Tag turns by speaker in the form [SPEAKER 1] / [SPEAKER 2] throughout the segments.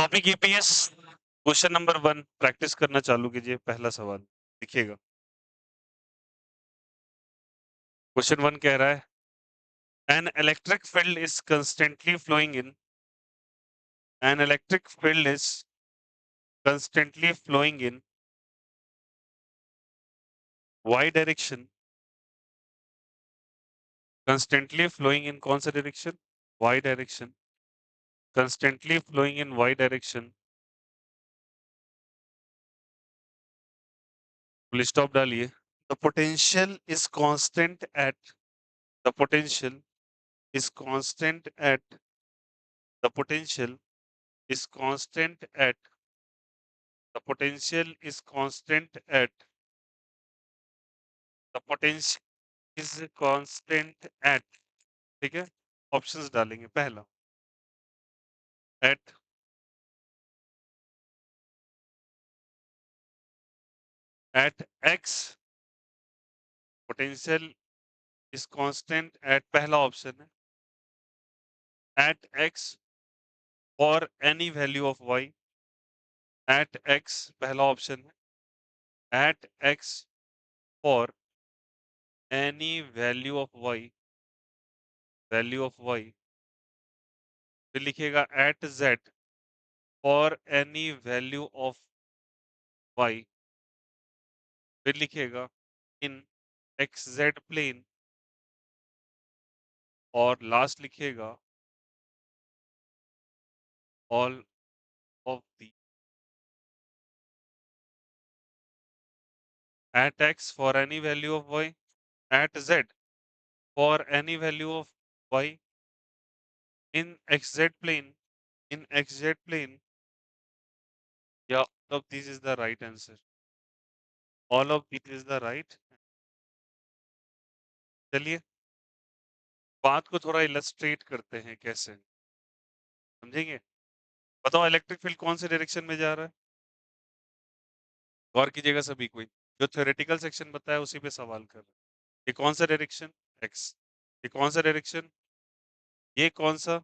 [SPEAKER 1] Topic EPS question number 1 practice करना चालू कीजिए। पहला सवाल लिखिएगा। क्वेश्चन 1 कह रहा है an electric field is constantly flowing in an electric field is constantly flowing in Y direction. Constantly flowing in कौन सा direction? Y direction. Constantly flowing in Y direction. Full stop डालिए। The potential is constant at the potential is constant at the potential is constant at the potential is constant at the potential is constant at ठीक है। Options डालेंगे। पहला at x potential is constant at पहला option है at x for any value of y at x पहला option है at x for any value of y फिर लिखिएगा at z for any value of y फिर लिखिएगा in X Z plane और last लिखिएगा all of the at X for any value of Y at Z for any value of Y in X Z plane या all of this is the right answer. All of this is the right. चलिए बात को थोड़ा illustrate करते हैं कैसे समझेंगे। बताओ इलेक्ट्रिक फील्ड कौन से डायरेक्शन में जा रहा है? गौर कीजिएगा सभी कोई। जो थ्योरेटिकल सेक्शन बताया उसी पे सवाल कर रहे हैं। ये कौन सा डायरेक्शन? एक्स। ये कौन सा डायरेक्शन? ये कौन सा?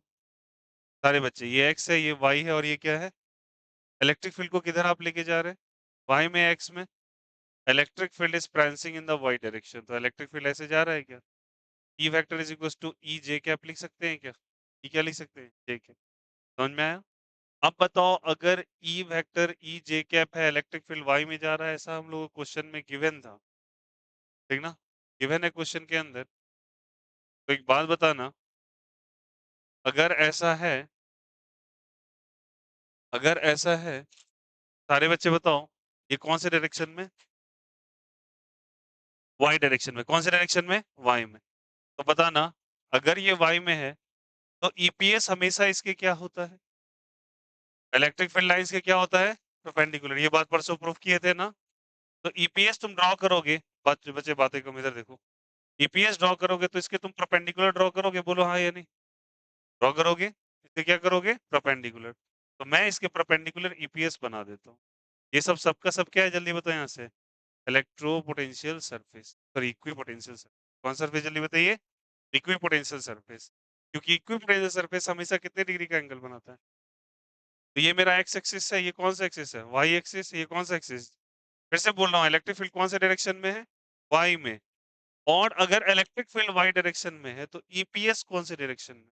[SPEAKER 1] सारे बच्चे ये एक्स है ये वाई है और ये क्या है? इलेक्ट्रिक फील्ड को किधर आप लेके जा रहे हैं? वाई में एक्स में। Electric field is pricing in the Y direction तो इलेक्ट्रिक फील्ड ऐसे जा रहा है क्या? E vector is equal to E J cap लिख सकते हैं क्या? ई क्या लिख सकते हैं? J cap. समझ में आया? अब बताओ अगर E vector E J cap है इलेक्ट्रिक फील्ड वाई में जा रहा है ऐसा हम लोग क्वेश्चन में गिवन था ठीक ना। गिवन है क्वेश्चन के अंदर। तो एक बात बताना अगर ऐसा है सारे बच्चे बताओ ये कौन से डायरेक्शन में? वाई डायरेक्शन में। कौन से डायरेक्शन में? वाई में। तो बताना अगर ये वाई में है तो ईपीएस हमेशा इसके क्या होता है? इलेक्ट्रिक फील्ड लाइंस के क्या होता है? परपेंडिकुलर। ये बात परसों प्रूफ किए थे ना। तो ईपीएस तुम ड्रॉ करोगे बच्चे बातें कम इधर देखो। ईपीएस ड्रॉ करोगे तो इसके तुम परपेंडिकुलर ड्रॉ करोगे बोलो हाँ या नहीं? ड्रॉ करोगे इसके क्या करोगे? परपेंडिकुलर। तो मैं इसके परपेंडिकुलर ईपीएस बना देता हूँ। ये सब सबका सब क्या है जल्दी बताओ यहाँ से? Electro potential surface sorry equi potential surface. कौन सरफेस जल्दी बताइए? Equi potential surface. क्योंकि इक्वी पोटेंशियल सरफेस हमेशा कितने डिग्री का एंगल बनाता है? तो ये मेरा एक्स एक्सिस है ये कौन सा एक्सिस है? Y axis. ये कौन सा एक्सिस? फिर से बोल रहा हूँ इलेक्ट्रिक फील्ड कौन से डायरेक्शन में है? वाई में। और अगर इलेक्ट्रिक फील्ड वाई डायरेक्शन में है तो ईपीएस कौन से डायरेक्शन में?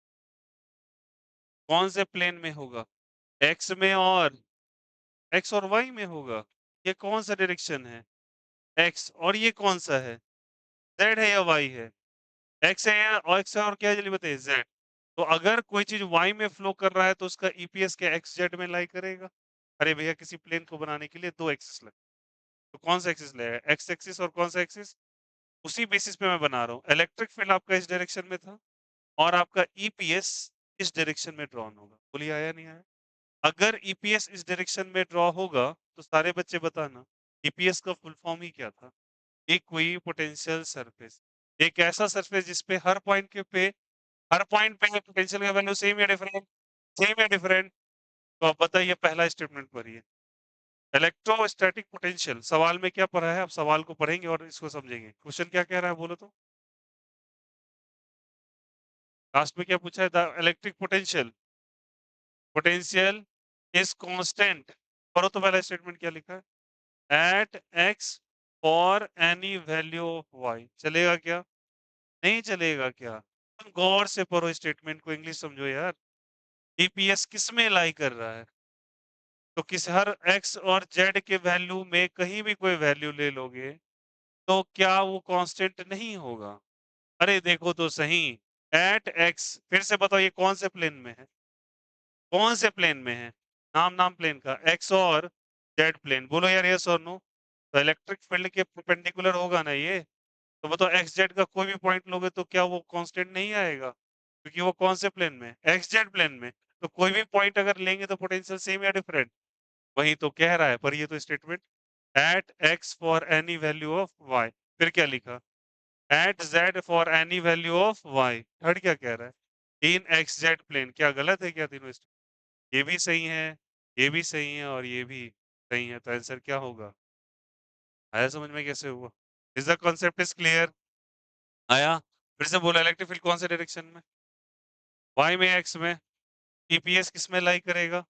[SPEAKER 1] कौन से प्लेन में होगा? एक्स में और एक्स और वाई में होगा। ये कौन सा डायरेक्शन है? एक्स। और ये कौन सा है? जेड है या वाई है? एक्स है या और एक्स है और क्या है जल्दी बताइए? जेड। तो अगर कोई चीज वाई में फ्लो कर रहा है तो उसका ईपीएस क्या एक्स जेड में लाई करेगा? अरे भैया किसी प्लेन को बनाने के लिए दो एक्सिस लगे तो कौन सा एक्सिस लगेगा? एक्स एक्सिस और कौन सा एक्सिस? उसी बेसिस पे मैं बना रहा हूँ। इलेक्ट्रिक फील्ड आपका इस डायरेक्शन में था और आपका ईपीएस इस डायरेक्शन में ड्रॉन होगा। बोलिए आया नहीं आया? अगर ईपीएस इस डायरेक्शन में ड्रॉ होगा तो सारे बच्चे बताना ईपीएस का फुल फॉर्म ही क्या था? Equi potential surface. एक ऐसा सरफेस जिसपे हर पॉइंट पे पोटेंशियल का वैल्यू सेम या डिफरेंट? सेम या डिफरेंट? तो आप बताइए पहला स्टेटमेंट पढ़िए। इलेक्ट्रोस्टैटिक पोटेंशियल सवाल में क्या पढ़ा है? आप सवाल को पढ़ेंगे और इसको समझेंगे। क्वेश्चन क्या कह रहा है बोलो तो? लास्ट में क्या पूछा है? The electric potential is constant. पढ़ो तो पहला स्टेटमेंट क्या लिखा है, at X for any value of Y. चलेगा क्या, नहीं चलेगा क्या? तुम गौर से पढ़ो स्टेटमेंट को, इंग्लिश समझो यार। ईपीएस किस में लाई कर रहा है? तो किस हर एक्स और जेड के वैल्यू में कहीं भी कोई वैल्यू ले लोगे तो क्या वो कांस्टेंट नहीं होगा? अरे देखो तो सही, एट एक्स, फिर से बताओ ये कौन से प्लेन में है, कौन से प्लेन में है? नाम नाम प्लेन का, एक्स और जेड प्लेन, बोलो यार यस और नो। तो इलेक्ट्रिक फील्ड के परपेंडिकुलर होगा ना ये। तो बताओ एक्स जेड का कोई भी पॉइंट लोगे तो क्या वो कांस्टेंट नहीं आएगा? क्योंकि वो कौन से प्लेन में, एक्स जेड प्लेन में। तो कोई भी पॉइंट अगर लेंगे तो पोटेंशियल सेम या डिफरेंट? वही तो कह रहा है, पर ये तो statement at X for any value of Y. फिर क्या लिखा, at Z for any value of Y. Third क्या कह रहा है, इन एक्स जेड प्लेन। क्या गलत है क्या तीनों ये भी सही है, ये भी सही है और ये भी सही है, तो आंसर क्या होगा? आया समझ में कैसे हुआ? Is the concept is clear? आया? फिर से बोला, इलेक्ट्रिक फील्ड कौन से डायरेक्शन में, वाई में, एक्स में। ईपीएस किस में लाई करेगा,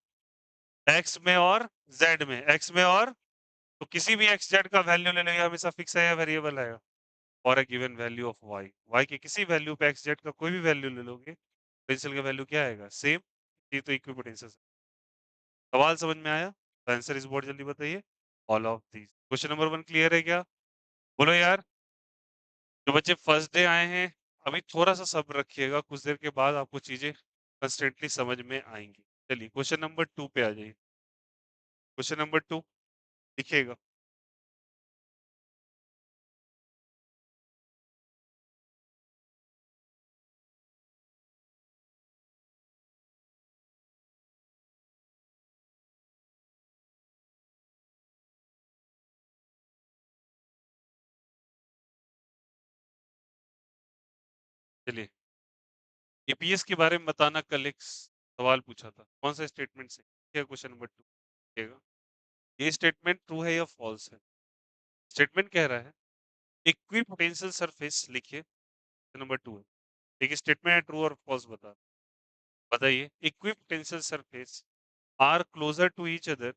[SPEAKER 1] एक्स में और जेड में, एक्स में और, तो किसी भी एक्स जेड का वैल्यू ले लेंगे, हमेशा फिक्स है या वेरिएबल आएगा? और a given value of Y, Y के किसी वैल्यू पे एक्स जेड का कोई भी वैल्यू ले लोगे, पोटेंशियल का वैल्यू क्या आएगा, सेम। ये तो इक्विपोटेंशियल। सवाल समझ में आया? तो आंसर इस बोर्ड जल्दी बताइए, all of these. Question number 1 clear है क्या? बोलो यार। जो बच्चे फर्स्ट डे आए हैं, अभी थोड़ा सा सब्र रखिएगा, कुछ देर के बाद आपको चीजें कंस्टेंटली समझ में आएंगी। चलिए क्वेश्चन नंबर 2 पे आ जाइए। क्वेश्चन नंबर 2 लिखिएगा। चलिए, ईपीएस के बारे में बताना, कल एक सवाल पूछा था, कौन सा स्टेटमेंट से, क्या क्वेश्चन नंबर 2 लिखिएगा। ये स्टेटमेंट ट्रू है या फॉल्स है? स्टेटमेंट कह रहा है इक्विपोटेंशियल सरफेस, लिखिए नंबर 2 है। एक स्टेटमेंट है, ट्रू और फॉल्स बता, बताइए। Equipotential surface are closer to each other,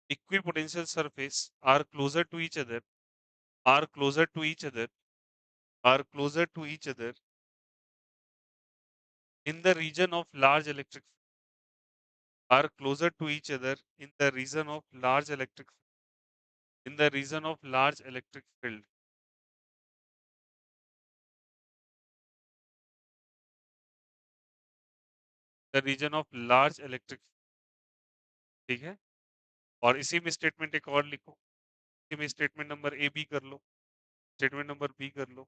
[SPEAKER 1] equipotential surface are closer to each other, are closer to each other, are closer to each other in the region of large electric, are closer to each other in the region of large electric, in the region of large electric field, the region of large electric, ठीक है। और इसी में statement एक और लिखो, इसी में स्टेटमेंट नंबर ए बी कर लो, स्टेटमेंट नंबर बी कर लो।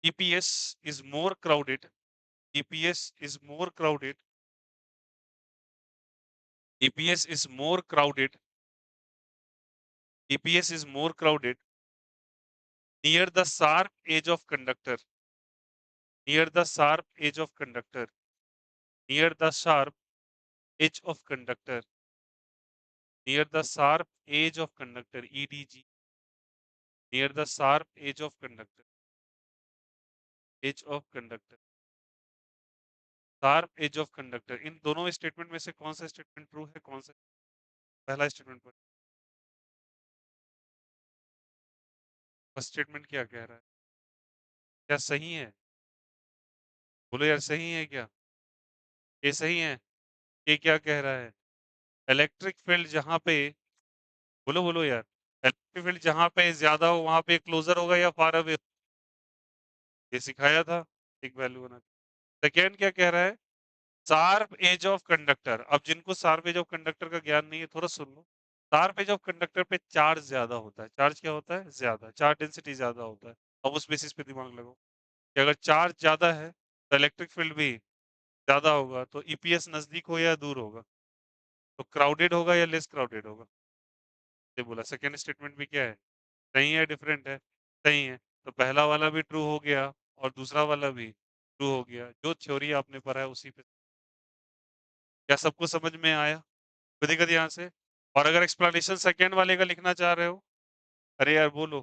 [SPEAKER 1] EPS is more crowded, EPS is more crowded, EPS is more crowded, EPS is more crowded near the sharp edge of conductor, near the sharp edge of conductor, near the sharp edge of conductor, near the sharp edge of conductor, EDG, near the sharp edge of conductor, edge of conductor, sharp edge of conductor। इन दोनों statement में से कौन सा statement true है, कौन सा पहला statement पर? फर्स्ट स्टेटमेंट क्या कह रहा है, क्या सही है? बोलो यार, सही है क्या? ये सही है। ये क्या कह रहा है, इलेक्ट्रिक फील्ड जहां पे, बोलो बोलो यार, इलेक्ट्रिक फील्ड जहां पे ज्यादा हो वहां पे क्लोजर होगा या फार अवे? ये सिखाया था, एक वैल्यू बना। सेकेंड क्या कह रहा है, शार्प एज ऑफ कंडक्टर। अब जिनको शार्प एज ऑफ कंडक्टर का ज्ञान नहीं है, थोड़ा सुन लो। शार्प एज ऑफ कंडक्टर पे चार्ज ज्यादा होता है, चार्ज क्या होता है, ज्यादा, चार्ज डेंसिटी ज्यादा होता है। अब उस बेसिस पे दिमाग लगाओ कि अगर चार्ज ज्यादा है तो इलेक्ट्रिक फील्ड भी ज्यादा होगा, तो ईपीएस नजदीक हो या दूर होगा, तो क्राउडेड होगा या लेस क्राउडेड होगा? ये बोला। सेकेंड स्टेटमेंट भी क्या है, सही है डिफरेंट है? सही है। तो पहला वाला भी ट्रू हो गया और दूसरा वाला भी ट्रू हो गया, जो थ्योरी आपने पढ़ा है उसी पे। क्या सबको समझ में आया? कोई दिक्कत यहाँ से? और अगर एक्सप्लेनेशन सेकेंड वाले का लिखना चाह रहे हो, अरे यार बोलो,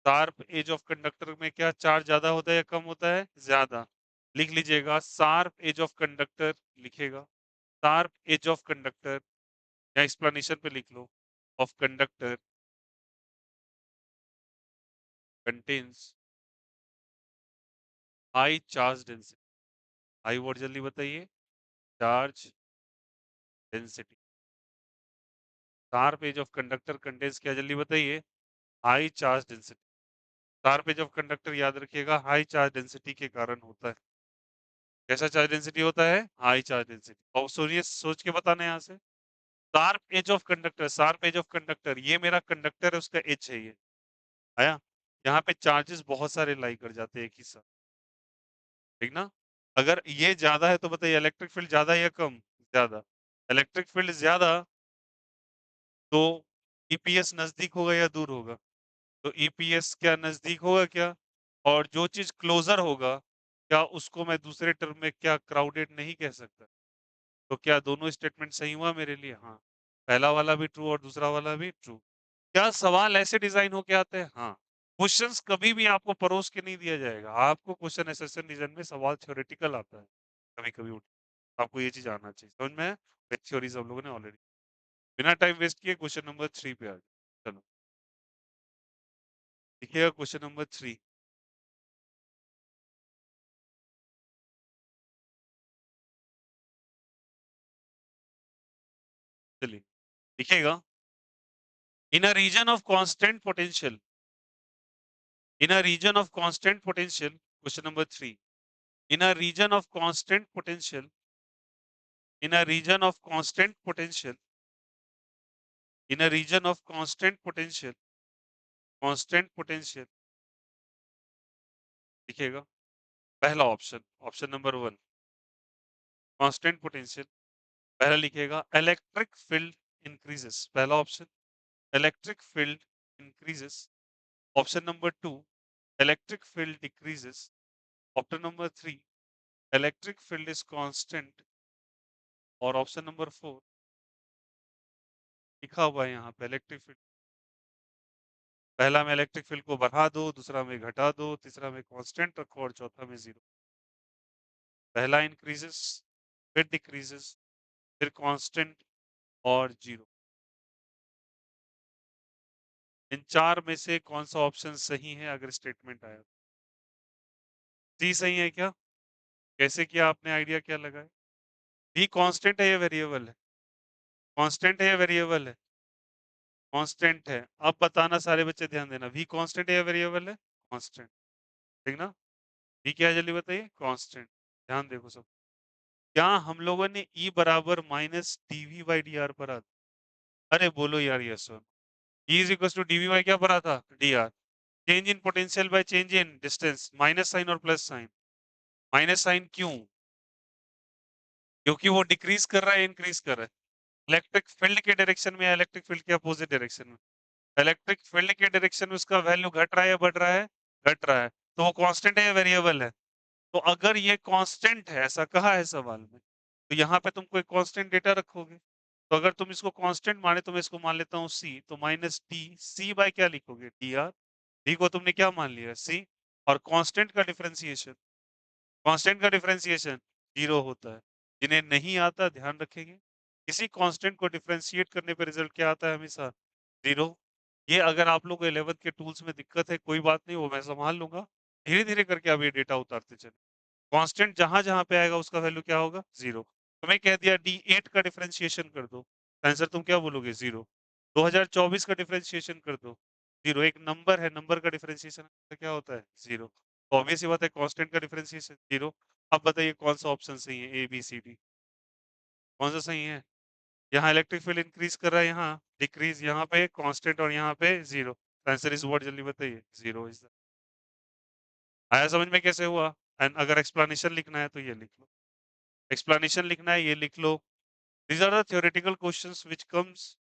[SPEAKER 1] शार्प एज ऑफ कंडक्टर में क्या चार्ज ज्यादा होता है या कम होता है, ज्यादा? लिख लीजिएगा शार्प एज ऑफ कंडक्टर लिखेगा, शार्प एज ऑफ कंडक्टर या एक्सप्लेनेशन पे लिख लो of conductor contains high charge density. High word जल्दी बताइए, charge density. Sharp edge of conductor contains क्या जल्दी बताइए, high charge density. Sharp edge of conductor याद रखिएगा हाई चार्ज डेंसिटी के कारण होता है। कैसा चार्ज डेंसिटी होता है, हाई चार्ज डेंसिटी। और सोचिए, सोच के बताना यहाँ से, sharp edge of conductor, sharp edge of conductor, ये मेरा कंडक्टर है, उसका एज है ये, आया। यहाँ पे चार्जेस बहुत सारे लाई कर जाते हैं एक ही साथ, ठीक ना। अगर ये ज्यादा है तो बताइए इलेक्ट्रिक फील्ड ज्यादा है या कम, ज्यादा। इलेक्ट्रिक फील्ड ज्यादा तो ईपीएस नजदीक होगा या दूर होगा, तो ईपीएस क्या नजदीक होगा क्या, और जो चीज क्लोजर होगा क्या उसको मैं दूसरे टर्म में क्या क्राउडेड नहीं कह सकता। तो क्या दोनों स्टेटमेंट सही हुआ मेरे लिए, हाँ। पहला वाला भी ट्रू और दूसरा वाला भी ट्रू। क्या सवाल ऐसे डिजाइन होके आते हैं, हाँ। क्वेश्चंस कभी भी आपको परोस के नहीं दिया जाएगा, आपको क्वेश्चन एसेशन डिजाइन में सवाल थ्योरेटिकल आता है, कभी कभी उठ, आपको ये चीज आना चाहिए समझ में। थ्योरीज हम लोगों ने ऑलरेडी, बिना टाइम वेस्ट किए क्वेश्चन नंबर 3 पे आ जाए। चलो देखिएगा क्वेश्चन नंबर 3, चलिए देखिएगा। In a region of constant potential, in a region of constant potential, question number 3, in a region of constant potential, in a region of constant potential, in a region of constant potential लिखिएगा। पहला option, option number 1 constant potential, पहला लिखिएगा electric field increases, पहला option electric field increases. Option number 2 electric field decreases. Option number 3 electric field is constant. और option number 4 लिखा हुआ है यहाँ पे इलेक्ट्रिक फील्ड, पहला में इलेक्ट्रिक फील्ड को बढ़ा दो, दूसरा में घटा दो, तीसरा में कांस्टेंट रखो और चौथा में जीरो। पहला इंक्रीजेस, फिर डिक्रीजेस, फिर कांस्टेंट और जीरो। इन चार में से कौन सा ऑप्शन सही है अगर स्टेटमेंट आया, सी सही है क्या, कैसे किया आपने, आइडिया क्या लगा है। बी कांस्टेंट है या वेरिएबल है, कांस्टेंट है या वेरिएबल है, कांस्टेंट है। अब बताना सारे बच्चे ध्यान देना, वी कांस्टेंट है या वेरिएबल है, कांस्टेंट, ठीक ना। वी क्या है जल्दी बताइए, कांस्टेंट। ध्यान देखो सब, क्या हम लोगों ने ई बराबर minus D V by D R पढ़ा था? अरे बोलो यार yes sir. E is equal to D V by क्या पढ़ा था, D R. Change in potential by change in distance, minus sign और प्लस साइन। माइनस साइन क्यों, क्योंकि वो डिक्रीज कर रहा है इंक्रीज कर रहा है, इलेक्ट्रिक फील्ड के डायरेक्शन में या इलेक्ट्रिक फील्ड के अपोजिट डायरेक्शन में, इलेक्ट्रिक फील्ड के डायरेक्शन में उसका वैल्यू घट रहा है या बढ़ रहा है, घट रहा है। तो वो कांस्टेंट है या वेरिएबल है, तो अगर ये कांस्टेंट है ऐसा कहा है सवाल में, तो यहाँ पे तुम कोई कांस्टेंट डेटा रखोगे। तो अगर तुम इसको कांस्टेंट माने तो मैं इसको मान लेता हूँ सी, तो माइनस टी सी बाय क्या लिखोगे, डी आर। डी को तुमने क्या मान लिया, सी। और कांस्टेंट का डिफरेंशिएशन, कांस्टेंट का डिफरेंशिएशन जीरो होता है। जिन्हें नहीं आता ध्यान रखेंगे, किसी कांस्टेंट को डिफरेंशिएट करने पे रिजल्ट क्या आता है, हमेशा जीरो। ये अगर आप लोग को 11th के टूल्स में दिक्कत है कोई बात नहीं, वो मैं संभाल लूंगा, धीरे धीरे करके आप ये डेटा उतारते चले। कांस्टेंट जहां जहां पे आएगा उसका वैल्यू क्या होगा, जीरो। तो मैं कह दिया D8 का डिफरेंशिएशन कर दो, आंसर तुम क्या बोलोगे, जीरो। 2024 का डिफरेंशिएशन कर दो, जीरो। एक नंबर है, नंबर का डिफरेंशिएशन क्या होता है, जीरो। तो ऑब्वियस ही बात है कांस्टेंट का डिफरेंशिएशन जीरो। अब बताइए कौन सा ऑप्शन सही है, ए बी सी डी, कौन सा सही है। यहाँ इलेक्ट्रिक फील्ड इंक्रीज कर रहा है, यहाँ डिक्रीज, यहाँ पे कांस्टेंट और यहाँ पे जीरो। आंसर इज व्हाट जल्दी बताइए, जीरो इज द। आया समझ में कैसे हुआ। एंड अगर एक्सप्लेनेशन लिखना है तो ये लिख लो, एक्सप्लेनेशन लिखना है ये लिख लो। These are the theoretical questions which comes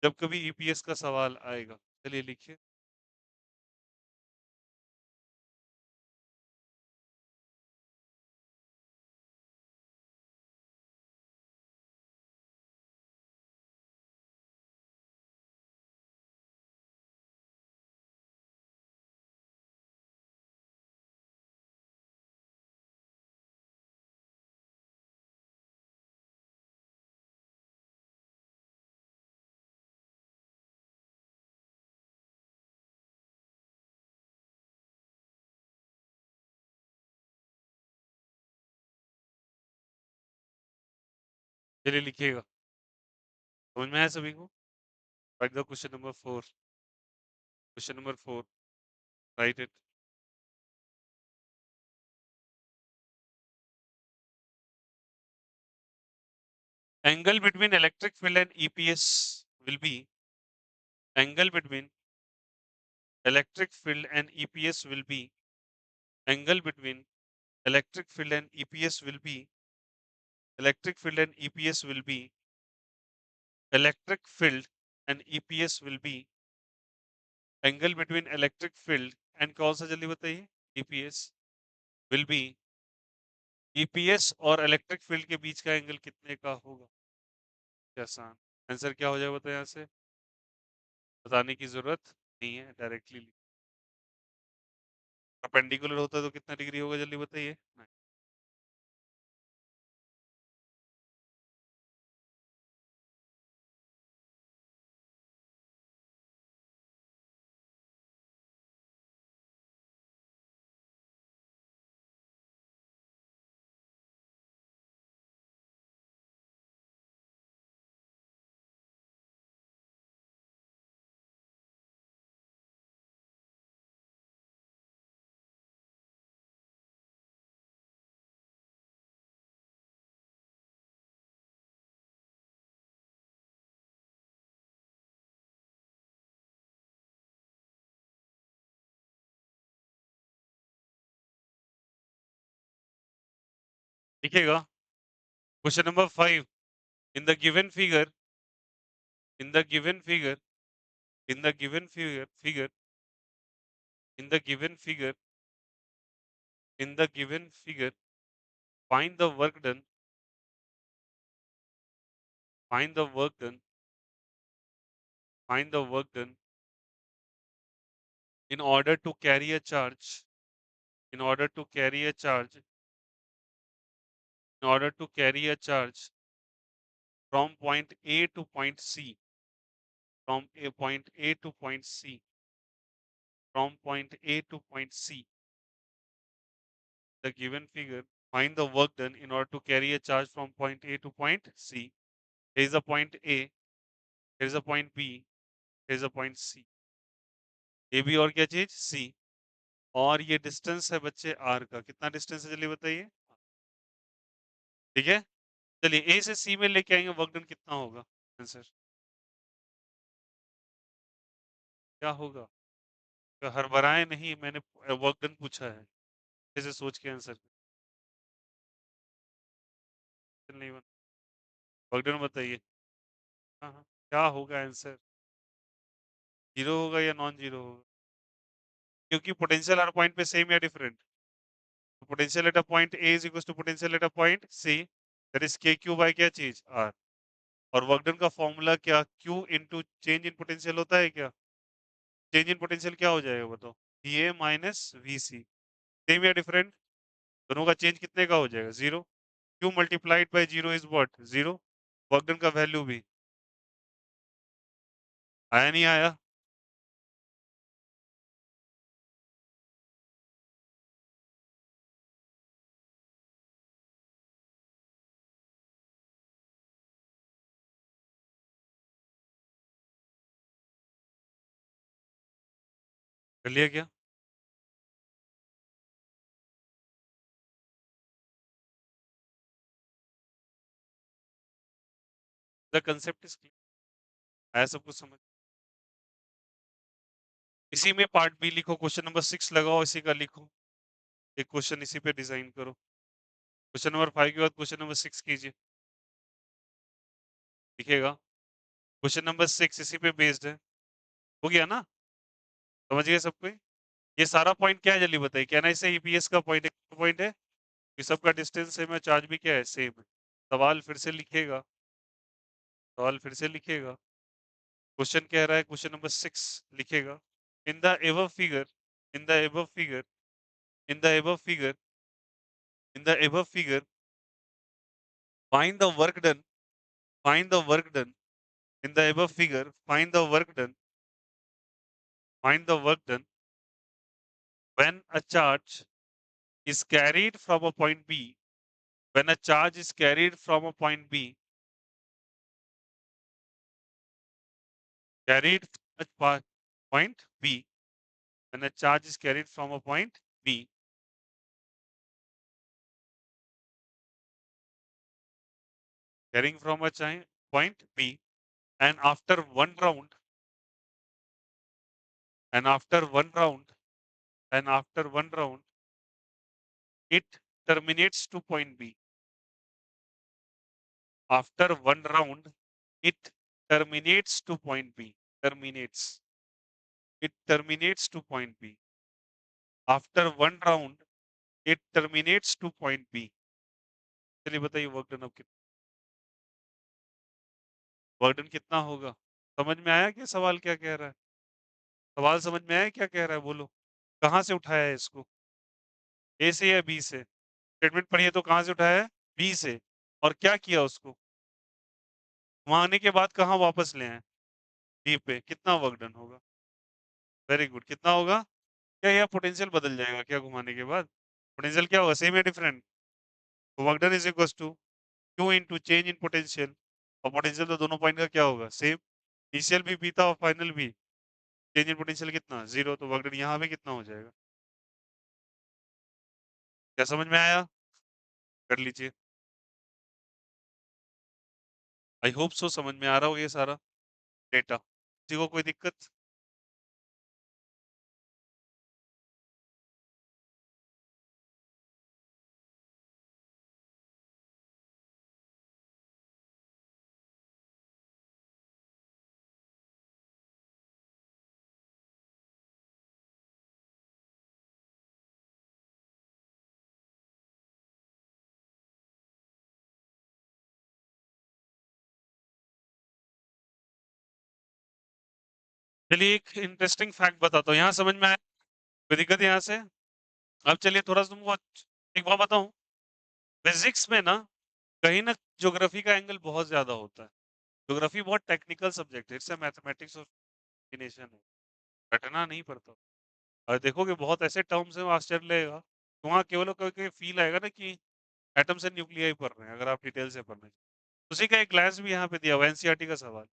[SPEAKER 1] जब कभी ईपीएस का सवाल आएगा। चलिए लिखिए। चलिए लिखिएगा। समझ में आया सभी को? Right the question number 4। Question number 4, right it. Angle between electric field and EPS will be angle between electric field and EPS will be angle between electric field and EPS will be electric field and EPS will be electric field and EPS will be angle between electric field and कौन सा जल्दी बताइए? EPS will be EPS और electric field के बीच का angle कितने का होगा? आसान। आंसर क्या हो जाएगा बताइए यहाँ से? बताने की जरूरत नहीं है, डायरेक्टली परपेंडिकुलर होता तो कितना डिग्री होगा जल्दी बताइए? लिखिएगा। Question number 5, in the given figure in the given figure in the given figure in the given figure in the given figure find the work done find the work done find the work done in order to carry a charge in order to carry a charge in order to carry a charge from point A to point C from a point A to point C from point A to point C the given figure find the work done in order to carry a charge from point A to point C. Here is a point A, here is a point B, here is a point C. A B और क्या चीज C, और ये distance है बच्चे R का। कितना distance है चलिए बताइए? ठीक है, चलिए A से C में लेके आएंगे, वर्क डन कितना होगा? आंसर क्या होगा? तो हड़बड़ाए नहीं, मैंने वर्क डन पूछा है, कैसे सोच के आंसर नहीं बन। वर्क डन बताइए। हाँ हाँ, क्या होगा आंसर? जीरो होगा या नॉन जीरो होगा? क्योंकि पोटेंशियल हर पॉइंट पे सेम या different. Potential at a point A is equal to potential at a point C, that is K Q by क्या चीज आर। और वर्क डन का फॉर्मूला क्या Q into change in potential होता है क्या? चेंज इन पोटेंशियल क्या हो जाएगा बताओ? V A minus V C. Same या डिफरेंट? दोनों का चेंज कितने का हो जाएगा? Zero. Q multiplied by zero is what? Zero. Work done का वैल्यू भी आया नहीं आया? कर लिया क्या? द कंसेप्ट इज आया सब कुछ समझ? इसी में पार्ट बी लिखो, क्वेश्चन नंबर 6 लगाओ, इसी का लिखो, एक क्वेश्चन इसी पे डिजाइन करो। क्वेश्चन नंबर 5 के बाद क्वेश्चन नंबर 6 कीजिए। लिखिएगा। क्वेश्चन नंबर 6 इसी पे बेस्ड है। हो गया ना? समझ गए सबको? ये सारा पॉइंट क्या है जल्दी बताइए? कहना इसे ईपीएस का पॉइंट है, पॉइंट है कि सबका डिस्टेंस सेम है, चार्ज भी क्या है सेम है। सवाल फिर से लिखिएगा, सवाल फिर से लिखिएगा। क्वेश्चन कह रहा है, क्वेश्चन नंबर 6 लिखिएगा। In the above figure in the above figure in the above figure in the above figure find the work done find the work done in the above figure find the work done when a charge is carried from a point B when a charge is carried from a point B carried at point B. When a charge is carried from a point B, carrying from a point B, and after one round, and after one round, and after one round, it terminates to point B. After one round, it terminates to point B. Terminates. It terminates to point B. After one round, it terminates to point B. चलिए बताइए work done अब कितना, work done कितना होगा? समझ में आया कि सवाल क्या कह रहा है? सवाल समझ में आया क्या कह रहा है? बोलो कहाँ से उठाया है इसको? ए से या बी से? स्टेटमेंट पढ़िए तो कहाँ से उठाया है? बी से। और क्या किया उसको? वहां आने के बाद कहाँ वापस ले आए? बी पे। कितना वर्क डन होगा? Very good. कितना होगा? क्या यह पोटेंशियल बदल जाएगा क्या घुमाने के बाद? पोटेंशियल क्या होगा? सेम या डिफरेंट? तो work done is equal to Q into change in potential. और पोटेंशियल तो दोनों पॉइंट का क्या होगा? सेम। इनिशियल भी था और फाइनल भी। चेंज इन पोटेंशियल कितना? 0। तो वर्क डन यहाँ पे कितना हो जाएगा? क्या समझ में आया? कर लीजिए। आई होप सो समझ में आ रहा हो ये सारा डेटा। किसी को कोई दिक्कत? चलिए एक इंटरेस्टिंग फैक्ट बताता हूँ। यहाँ समझ में आया? कोई दिक्कत है यहाँ से? अब चलिए थोड़ा सा तुमको एक बात बताऊं। फिजिक्स में ना कहीं ना ज्योग्राफी का एंगल बहुत ज्यादा होता है। ज्योग्राफी बहुत टेक्निकल सब्जेक्ट है, इससे मैथमेटिक्स और कॉम्बिनेशन है, रटना नहीं पड़ता। और देखोगे बहुत ऐसे टर्म्स हैं, आश्चर्य लगेगा। वहाँ केवल कोई फील आएगा ना कि एटम से न्यूक्लियाई पढ़ रहे हैं, अगर आप डिटेल से पढ़ रहे हैं। उसी का एक ग्लास भी यहाँ पे दिया हुआ एनसीईआरटी का सवाल।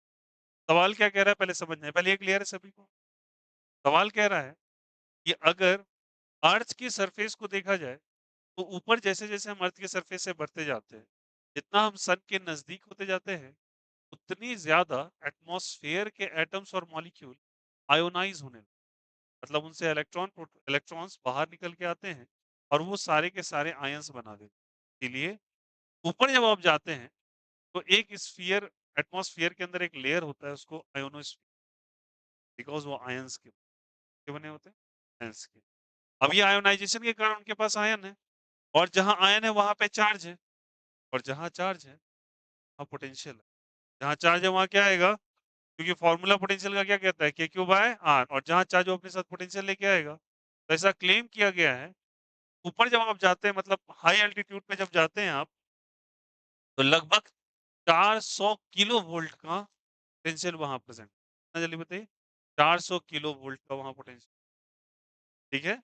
[SPEAKER 1] सवाल क्या कह रहा है पहले समझना है, पहले ये क्लियर है सभी को? सवाल कह रहा है कि अगर अर्थ की सरफेस को देखा जाए तो ऊपर जैसे जैसे हम अर्थ के सरफेस से बढ़ते जाते हैं, जितना हम सन के नजदीक होते जाते हैं, उतनी ज्यादा एटमॉस्फेयर के एटम्स और मॉलिक्यूल आयोनाइज होने लगते हैं। मतलब उनसे इलेक्ट्रॉन्स बाहर निकल के आते हैं और वो सारे के सारे आयंस बना देते हैं। इसलिए ऊपर जब आप जाते हैं तो एक स्फीयर, एटमॉस्फेयर के अंदर एक लेयर होता है, उसको आयोनोस्फीयर, बिकॉज वो आयंस के बने होते हैं, आयंस के। अब ये आयोनाइजेशन के कारण उनके पास आयन है, और जहां आयन है वहां पे चार्ज है, और जहां चार्ज है वहां पोटेंशियल है। जहां चार्ज है वहां क्या आएगा? क्योंकि फॉर्मूला पोटेंशियल का क्या कहता है? के क्यू बाय आर। और जहां चार्ज वो अपने साथ पोटेंशियल लेके आएगा। तो ऐसा क्लेम किया गया है। ऊपर जब आप जाते हैं, मतलब हाई एल्टीट्यूड पे जब जाते हैं आप, तो लगभग 400 किलो वोल्ट का पोटेंशियल वहां प्रेजेंट। जल्दी बताइए। 400 किलो वोल्ट का वहां पोटेंशियल। ठीक है।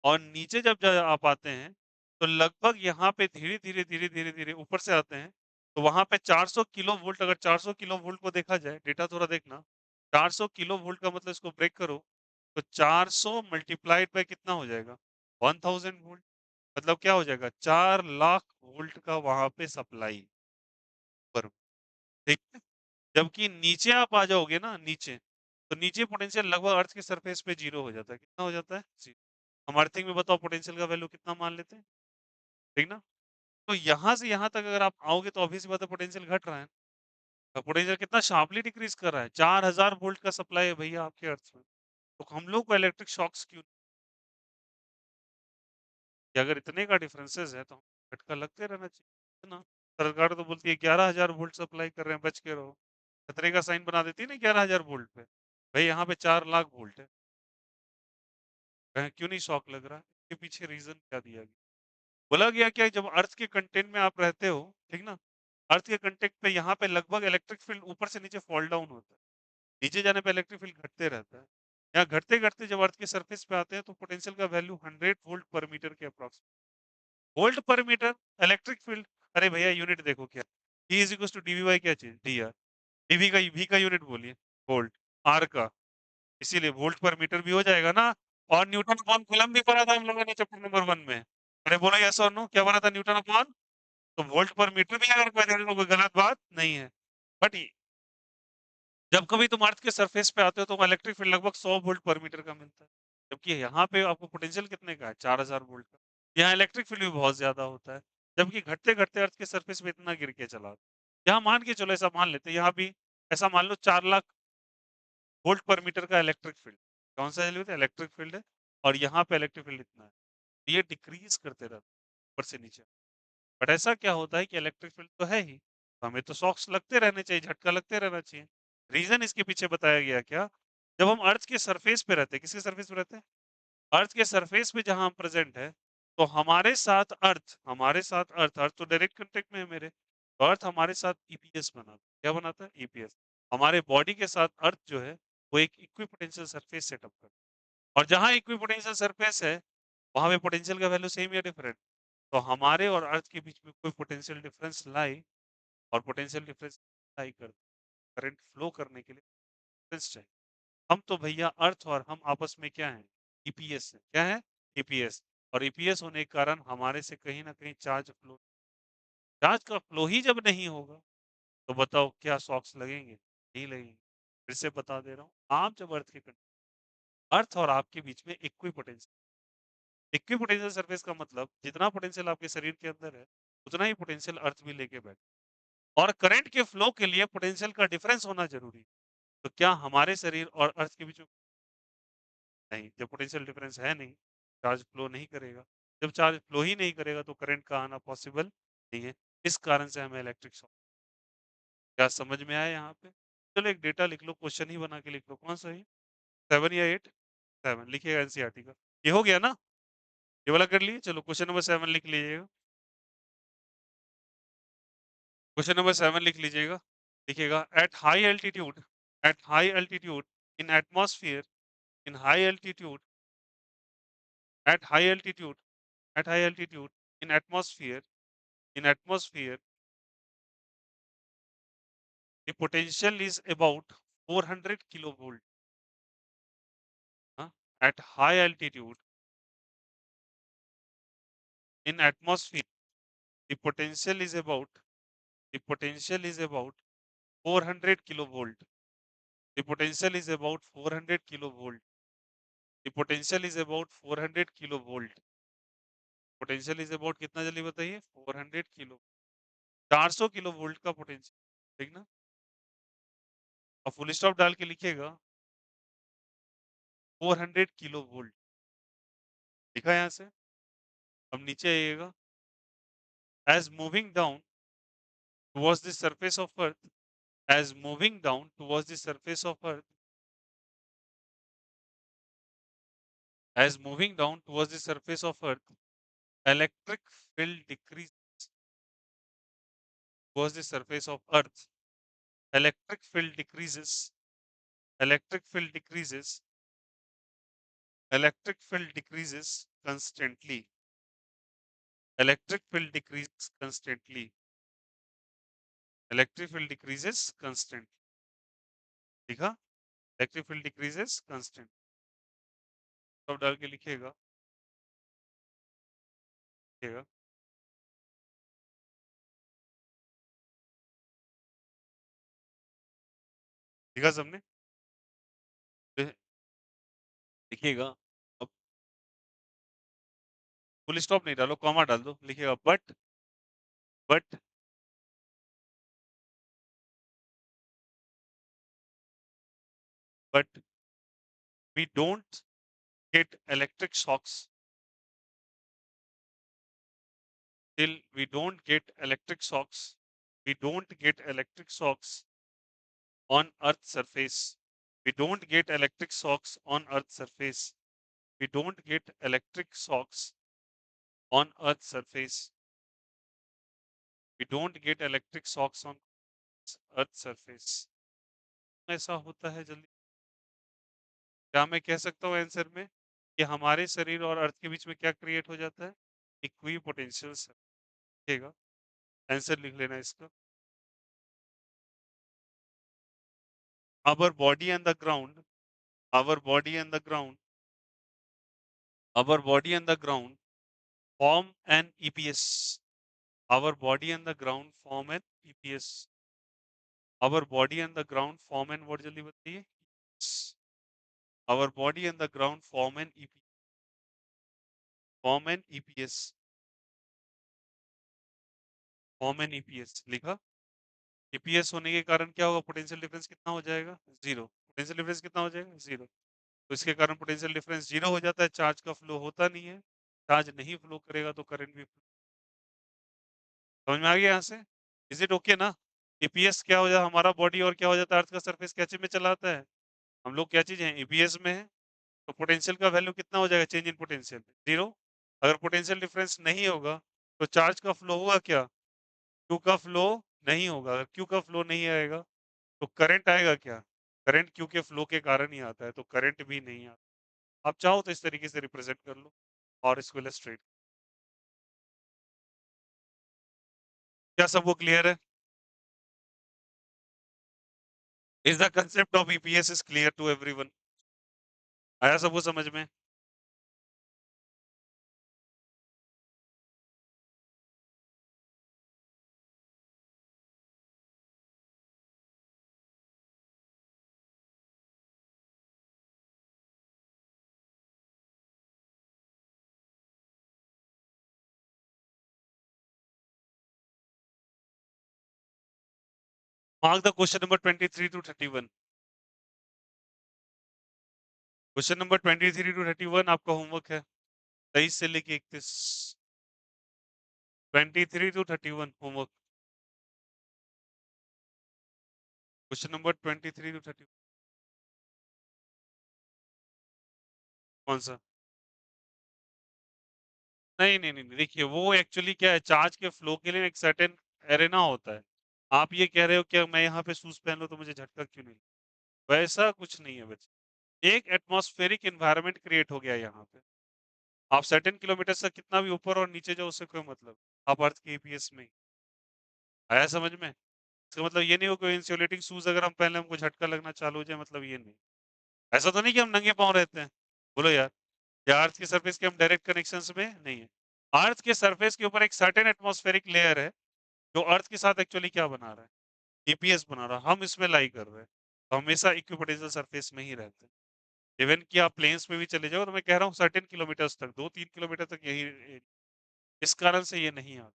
[SPEAKER 1] और नीचे जब आप आते हैं तो लगभग यहाँ पे धीरे धीरे धीरे धीरे धीरे ऊपर से आते हैं, तो वहां पे 400 किलो वोल्ट, अगर 400 किलो वोल्ट को देखा जाए, डेटा थोड़ा देखना। 400 किलो वोल्ट का मतलब इसको ब्रेक करो तो 400 मल्टीप्लाइड बाय कितना हो जाएगा? 1000 वोल्ट। मतलब क्या हो जाएगा? 4 लाख वोल्ट का वहां पे सप्लाई पर। ठीक है। जबकि नीचे आप आ जाओगे ना, नीचे, तो नीचे पोटेंशियल लगभग अर्थ के सरफेस पे 0 हो जाता है। कितना हो जाता है? 0। हम अर्थिंग में बताओ पोटेंशियल का वैल्यू कितना मान लेते हैं? ठीक ना? तो यहाँ से यहाँ तक अगर आप आओगे तो ऑब्वियस बात है पोटेंशियल घट रहा है। तो पोटेंशियल कितना शार्पली डिक्रीज कर रहा है। 4000 वोल्ट का सप्लाई है भैया आपके अर्थ में। तो हम लोग को इलेक्ट्रिक शॉक्स क्यों? कि अगर इतने का डिफरेंसेस है तो झटका लगते रहना चाहिए ना। सरकार तो बोलती है 11000 वोल्ट सप्लाई कर रहे हैं, बच के रहो। खतरे का साइन बना देती है ना 11000 वोल्ट पे। भाई यहाँ पे 4 लाख वोल्ट है। क्यों नहीं शॉक लग रहा है? इसके पीछे रीजन क्या दिया गया? बोला गया क्या, जब अर्थ के कंटेंट में आप रहते हो, ठीक ना, अर्थ के कंटेंट पे यहाँ पे लगभग इलेक्ट्रिक फील्ड ऊपर से नीचे फॉल डाउन होता है। नीचे जाने पे इलेक्ट्रिक फील्ड घटते रहता है। यहाँ घटते घटते जब अर्थ के सरफेस पे आते हैं तो पोटेंशियल का वैल्यू 100 वोल्ट पर मीटर के approx. Volt per metre electric field. अरे भैया यूनिट देखो क्या, E is equal to D V by क्या चीज? D R. डीवी का वी का यूनिट बोलिए। वोल्ट। आर का, इसीलिए वोल्ट पर मीटर भी हो जाएगा ना। और न्यूटन अपॉन कूलम भी पढ़ा था हम लोगों ने चैप्टर नंबर 1 में। अरे बोलो यस और नो, क्या पढ़ा था न्यूटन अपॉन? तो वोल्ट पर मीटर भी अगर कोई कोई गलत बात नहीं है। बट जब कभी तुम अर्थ के सरफेस पे आते हो तो इलेक्ट्रिक फील्ड लगभग 100 वोल्ट पर मीटर का मिलता है, जबकि यहाँ पे आपको पोटेंशियल कितने का है, 4000 वोल्ट का। यहाँ इलेक्ट्रिक फील्ड भी बहुत ज्यादा होता है, जबकि घटते घटते अर्थ के सरफेस पे इतना गिर के चला। यहाँ मान के चलो, ऐसा मान लेते हैं, यहाँ भी ऐसा मान लो 4 लाख वोल्ट पर मीटर का इलेक्ट्रिक फील्ड, कौन सा एलिमेंट है, इलेक्ट्रिक फील्ड है, और यहाँ पे इलेक्ट्रिक फील्ड इतना है। तो ये डिक्रीज करते रहते ऊपर से नीचे। बट ऐसा क्या होता है कि इलेक्ट्रिक फील्ड तो है ही, तो हमें तो शॉक्स लगते रहने चाहिए, झटका लगते रहना चाहिए। रीजन इसके पीछे बताया गया क्या, जब हम अर्थ के सरफेस पे रहते हैं, किसके सरफेस पे रहते हैं, अर्थ के सरफेस पे जहां हम प्रेजेंट है, तो हमारे साथ अर्थ अर्थ तो डायरेक्ट कांटेक्ट में है मेरे, तो अर्थ हमारे साथ ईपीएस बनाता है। क्या बनाता है, ईपीएस। हमारे बॉडी के साथ अर्थ जो है वो एक इक्विपोटेंशियल सरफेस सेटअप करता है, और जहां इक्विपोटेंशियल सरफेस है वहां पे पोटेंशियल का वैल्यू सेम या डिफरेंट। तो हमारे और अर्थ के बीच में कोई पोटेंशियल डिफरेंस लाई, और पोटेंशियल डिफरेंस लाई कर करंट फ्लो करने के लिए डिफरेंस चाहिए। हम तो भैया अर्थ और हम आपस में क्या है, ईपीएस है। क्या है, ईपीएस। और ईपीएस होने के कारण हमारे से कहीं ना कहीं चार्ज फ्लो, चार्ज का फ्लो ही जब नहीं होगा तो बताओ क्या शॉक्स लगेंगे, नहीं लगेंगे। फिर से बता दे रहा हूँ, आप जब अर्थ और आपके बीच में इक्विपोटेंशियल सरफेस का मतलब जितना पोटेंशियल आपके शरीर के अंदर है उतना ही पोटेंशियल अर्थ भी लेके बैठे, और करंट के फ्लो के लिए पोटेंशियल का डिफरेंस होना जरूरी है। तो क्या हमारे शरीर और अर्थ के बीच में नहीं, जब पोटेंशियल डिफरेंस है नहीं, चार्ज फ्लो नहीं करेगा। जब चार्ज फ्लो ही नहीं करेगा तो करंट का आना पॉसिबल नहीं है। इस कारण से हमें इलेक्ट्रिक शॉक। क्या समझ में आया यहाँ पे? चलो एक डेटा लिख लो, क्वेश्चन ही बना के लिख लो, कौन सा है, 7 या 8? 7 लिखिएगा एनसीईआरटी का। ये हो गया ना, ये वाला कर लिए। चलो क्वेश्चन नंबर 7 लिख लीजिएगा। क्वेश्चन नंबर 7 लिख लीजिएगा। लिखिएगा, at high altitude in atmosphere, in high altitude, at high altitude, at high altitude, in atmosphere, in atmosphere the potential is about 400 kilovolt, huh? At high altitude in atmosphere the potential is about, the potential is about 400 kilovolt, the potential is about 400 kilovolt, the potential is about 400 kilovolt, potential is about कितना जल्दी बताइए, 400 kilo, 400 kilo volt का potential, ठीक ना। और full stop डाल के लिखिएगा 400 किलो वोल्ट, लिखा यहाँ से। अब नीचे आइएगा, as moving down towards the surface of earth, as moving down towards the surface of earth, as moving down towards the surface of earth, electric field decreases towards the surface of earth, electric field decreases, electric field decreases, electric field decreases constantly, electric field decreases constantly, electric field decreases constantly, लिखा, electric field decreases constant, सब डाल के लिखिएगा, लिखिएगा। लिखा सबने? लिखिएगा। अब फुल स्टॉप नहीं डालो, कॉमा डाल दो, लिखिएगा but but we don't get electric shocks till we don't get electric shocks. We don't get electric shocks on Earth's surface. We don't get electric shocks on Earth's surface. We don't get electric shocks on Earth's surface. We don't get electric shocks on Earth's surface. ऐसा होता है जल्दी, क्या मैं कह सकता हूँ answer में कि हमारे शरीर और अर्थ के बीच में क्या क्रिएट हो जाता है, इक्वी पोटेंशियल। लिखेगा, आंसर लिख लेना इसका। our body and the ground, our body and the ground, our body and the ground form an EPS. Our body and the ground form an EPS. Our body and the ground form an what जल्दी बताइए? Our body and the ground form an EPS. Form an EPS. Form an EPS लिखा. EPS होने के कारण क्या होगा? Potential difference कितना हो जाएगा? जीरो. पोटेंशियल डिफरेंस कितना हो जाएगा? जीरो. तो इसके कारण पोटेंशियल डिफरेंस जीरो हो जाता है, चार्ज का फ्लो होता नहीं है. चार्ज नहीं फ्लो करेगा तो करंट भी समझ में आ गया यहाँ से? इज इट ओके ना? ईपीएस क्या हो जाता है? हमारा बॉडी और क्या हो जाता है? अर्थ का सरफेस क्या चीज में चला आता है? हम लोग क्या चीज है? ईपीएस में है. तो पोटेंशियल का वैल्यू कितना हो जाएगा? Change in potential zero. अगर पोटेंशियल डिफरेंस नहीं होगा तो चार्ज का फ्लो होगा क्या? क्यू का फ्लो नहीं होगा. अगर क्यू का फ्लो नहीं आएगा तो करंट आएगा क्या? करंट क्यू के फ्लो के कारण ही आता है, तो करंट भी नहीं आता. आप चाहो तो इस तरीके से रिप्रेजेंट कर लो और इसको इलस्ट्रेट. क्या सबको क्लियर है? Is the concept of EPS is clear to everyone? आया सबको समझ में? Mark the question number 23 to 31. Question number 23 to 31 आपका होमवर्क है. 23 से लेके 31. 23 to 31 homework. Question number 23 to 31. कौन सा? नहीं नहीं नहीं देखिए, वो एक्चुअली क्या है, चार्ज के फ्लो के लिए एक सर्टेन एरेना होता है. आप ये कह रहे हो कि मैं यहाँ पे शूज पहन लूं तो मुझे झटका क्यों नहीं? वैसा कुछ नहीं है बच्चे. एक एटमॉस्फेरिक एनवायरनमेंट क्रिएट हो गया यहाँ पे. आप सर्टेन किलोमीटर से कितना भी ऊपर और नीचे जाओ, उससे कोई मतलब. आप अर्थ के ईपीएस में ही. आया समझ में? इसका मतलब ये नहीं हो कोई इंसुलेटिंग शूज अगर हम पहन लें हमको झटका लगना चालू हो जाए, मतलब ये नहीं. ऐसा तो नहीं कि हम नंगे पाँव रहते हैं. बोलो यार. या अर्थ की सरफेस के हम डायरेक्ट कनेक्शंस में नहीं है. अर्थ के सरफेस के ऊपर एक सर्टेन एटमॉस्फेरिक लेयर है जो अर्थ के साथ एक्चुअली क्या बना रहा है? ईपीएस बना रहा है. हम इसमें लाई कर रहे हैं. तो हमेशा इक्विपोटेंशियल सरफेस में ही रहते हैं. इवन कि आप प्लेन्स में भी चले जाओ तो मैं कह रहा हूँ सर्टेन किलोमीटर्स तक, 2-3 किलोमीटर तक यही. इस कारण से ये नहीं आता.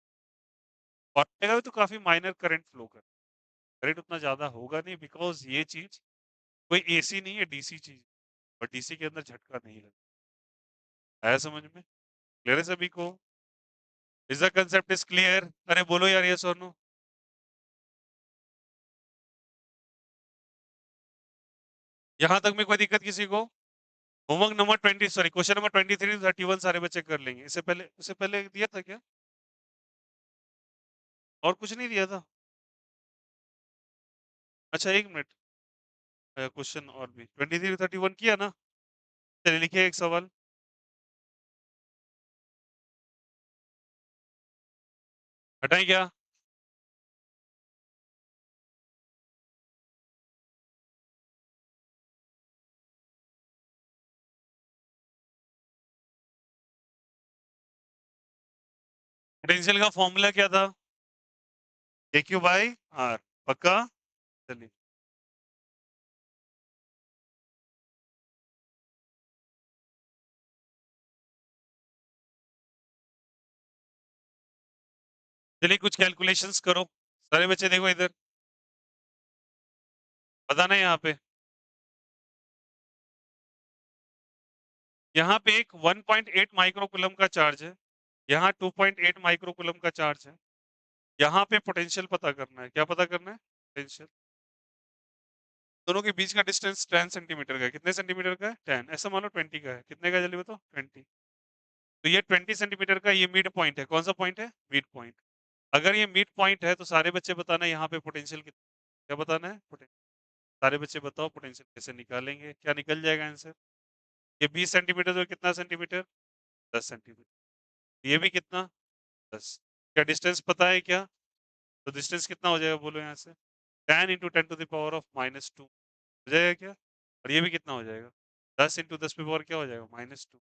[SPEAKER 1] और अगर तो काफी माइनर करंट फ्लो कर. करंट उतना ज्यादा होगा नहीं बिकॉज ये चीज कोई एसी नहीं है, डीसी चीज. और डीसी के अंदर झटका नहीं लगता. आया समझ में? क्लियर है सभी को? Is the concept is clear? अरे बोलो यार यस और नो. यहां तक में कोई दिक्कत किसी को? Homework number 20, sorry question number 23-31 सारे बच्चे कर लेंगे. इससे पहले दिया था क्या? और कुछ नहीं दिया था? अच्छा एक मिनट. क्वेश्चन और भी 23-31 किया ना? चलिए लिखिए एक सवाल. हटाएं क्या? पोटेंशियल का फॉर्मूला क्या था? AQ/R. पक्का? चलिए. चलिए कुछ कैलकुलेशंस करो. सारे बच्चे देखो इधर. बताना है यहाँ पे. यहाँ पे एक 1.8 माइक्रोकुलम का चार्ज है. यहाँ 2.8 माइक्रोकुलम का चार्ज है. यहाँ पे पोटेंशियल पता करना है. क्या पता करना है? पोटेंशियल. दोनों के बीच का डिस्टेंस 10 सेंटीमीटर का है. कितने सेंटीमीटर का है? 10. ऐसा मानो 20 का है. कितने का जल्दी बताओ? 20. तो ये 20 सेंटीमीटर का ये मिड पॉइंट है. कौन सा पॉइंट है? Mid point. अगर ये मिड पॉइंट है तो सारे बच्चे बताना यहाँ पे पोटेंशियल कितना. क्या बताना है? पोटेंशियल. सारे बच्चे बताओ पोटेंशियल कैसे निकालेंगे. क्या निकल जाएगा आंसर? ये 20 सेंटीमीटर तो कितना सेंटीमीटर? 10 सेंटीमीटर. ये भी कितना? 10. क्या डिस्टेंस पता है क्या? तो डिस्टेंस कितना हो जाएगा बोलो यहाँ से? 10 × 10⁻⁻². हो जाएगा क्या? और ये भी कितना हो जाएगा? 10 × 10 की पावर क्या हो जाएगा? -2।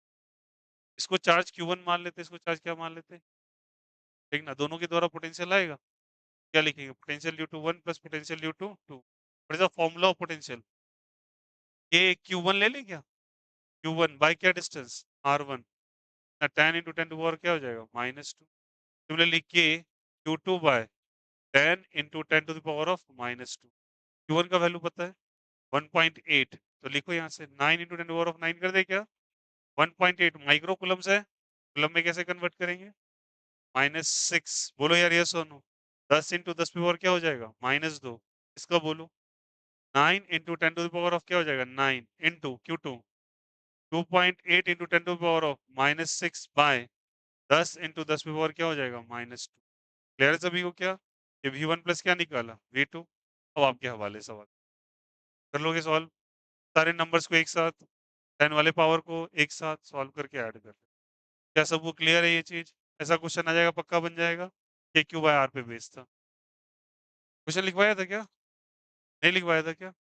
[SPEAKER 1] इसको चार्ज Q1 मान लेते हैं, इसको चार्ज क्या मान लेते हैं? ठीक ना? दोनों के द्वारा पोटेंशियल आएगा। क्या लिखेंगे? Potential due to 1 plus potential due to 2। What is the formula of potential? ये Q1 ले लें क्या? Q1 बाय क्या डिस्टेंस? R1। ना 10 × 10 टू पावर क्या हो जाएगा? -2। Similarly K Q2 by 10 × 10 to the power of -2। Q1 का वैल्यू पता है? 1.8। तो लिखो यहाँ से 9 × 10 टू पावर ऑफ 9 कर दें क्या? 1.8 माइक्रो कूलम्ब्स है। कूलम्ब में कैसे कन्वर्ट करेंगे? -6। बोलो यार यस और नो। 10 × 10 की पावर क्या हो जाएगा? -2। इसका बोलो। 9 × 10 टू द पावर ऑफ क्या हो जाएगा? 9 into Q2 2.8 × 10 to the power of -6 by 10 × 10 की पावर क्या हो जाएगा? -2। क्लियर है सभी को क्या? ये V1 प्लस क्या निकाला? V2। अब आपके हवाले सवाल। कर लोगे सॉल्व? सारे नंबर्स को एक साथ 10 वाले पावर को एक साथ सॉल्व करके ऐड कर। क्या सबको क्लियर है ये चीज? ऐसा क्वेश्चन आ जाएगा, पक्का बन जाएगा। के क्यू बाय आर पे बेस था। क्वेश्चन लिखवाया था क्या? नहीं लिखवाया था क्या?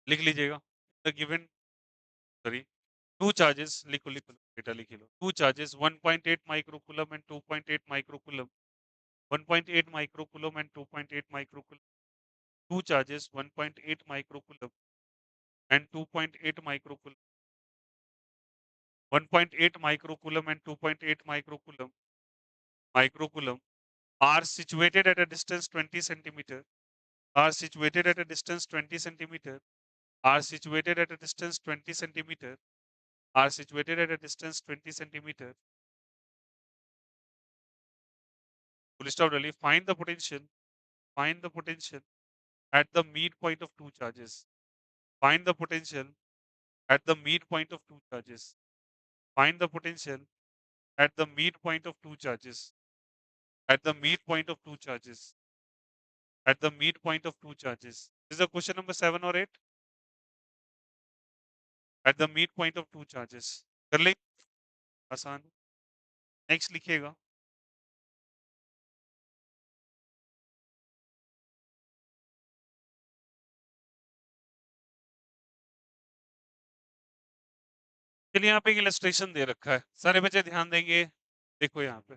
[SPEAKER 1] लिख लीजिएगा। The given sorry two charges लिखो लिखो बेटा लिख लो। Two charges 1.8 microcoulomb and 2.8 microcoulomb 1.8 microcoulomb and 2.8 microcoulomb two charges 1.8 microcoulomb and 2.8 microcoulomb 1.8 microcoulomb and 2.8 microcoulomb are situated at a distance 20 centimeter are situated at a distance 20 centimeter are situated at a distance 20 centimeter are situated at a distance 20 centimeter. Full stop really. Find the potential at the midpoint of two charges. Find the potential at the midpoint of two charges. Find the potential at the midpoint of two charges. At the midpoint of two charges. At the midpoint of two charges. This is the question number 7 or 8. At the midpoint of two charges. कर ले आसान. Next लिखिएगा. चलिए यहाँ पे एक illustration दे रखा है. सारे बच्चे ध्यान देंगे. देखो यहाँ पे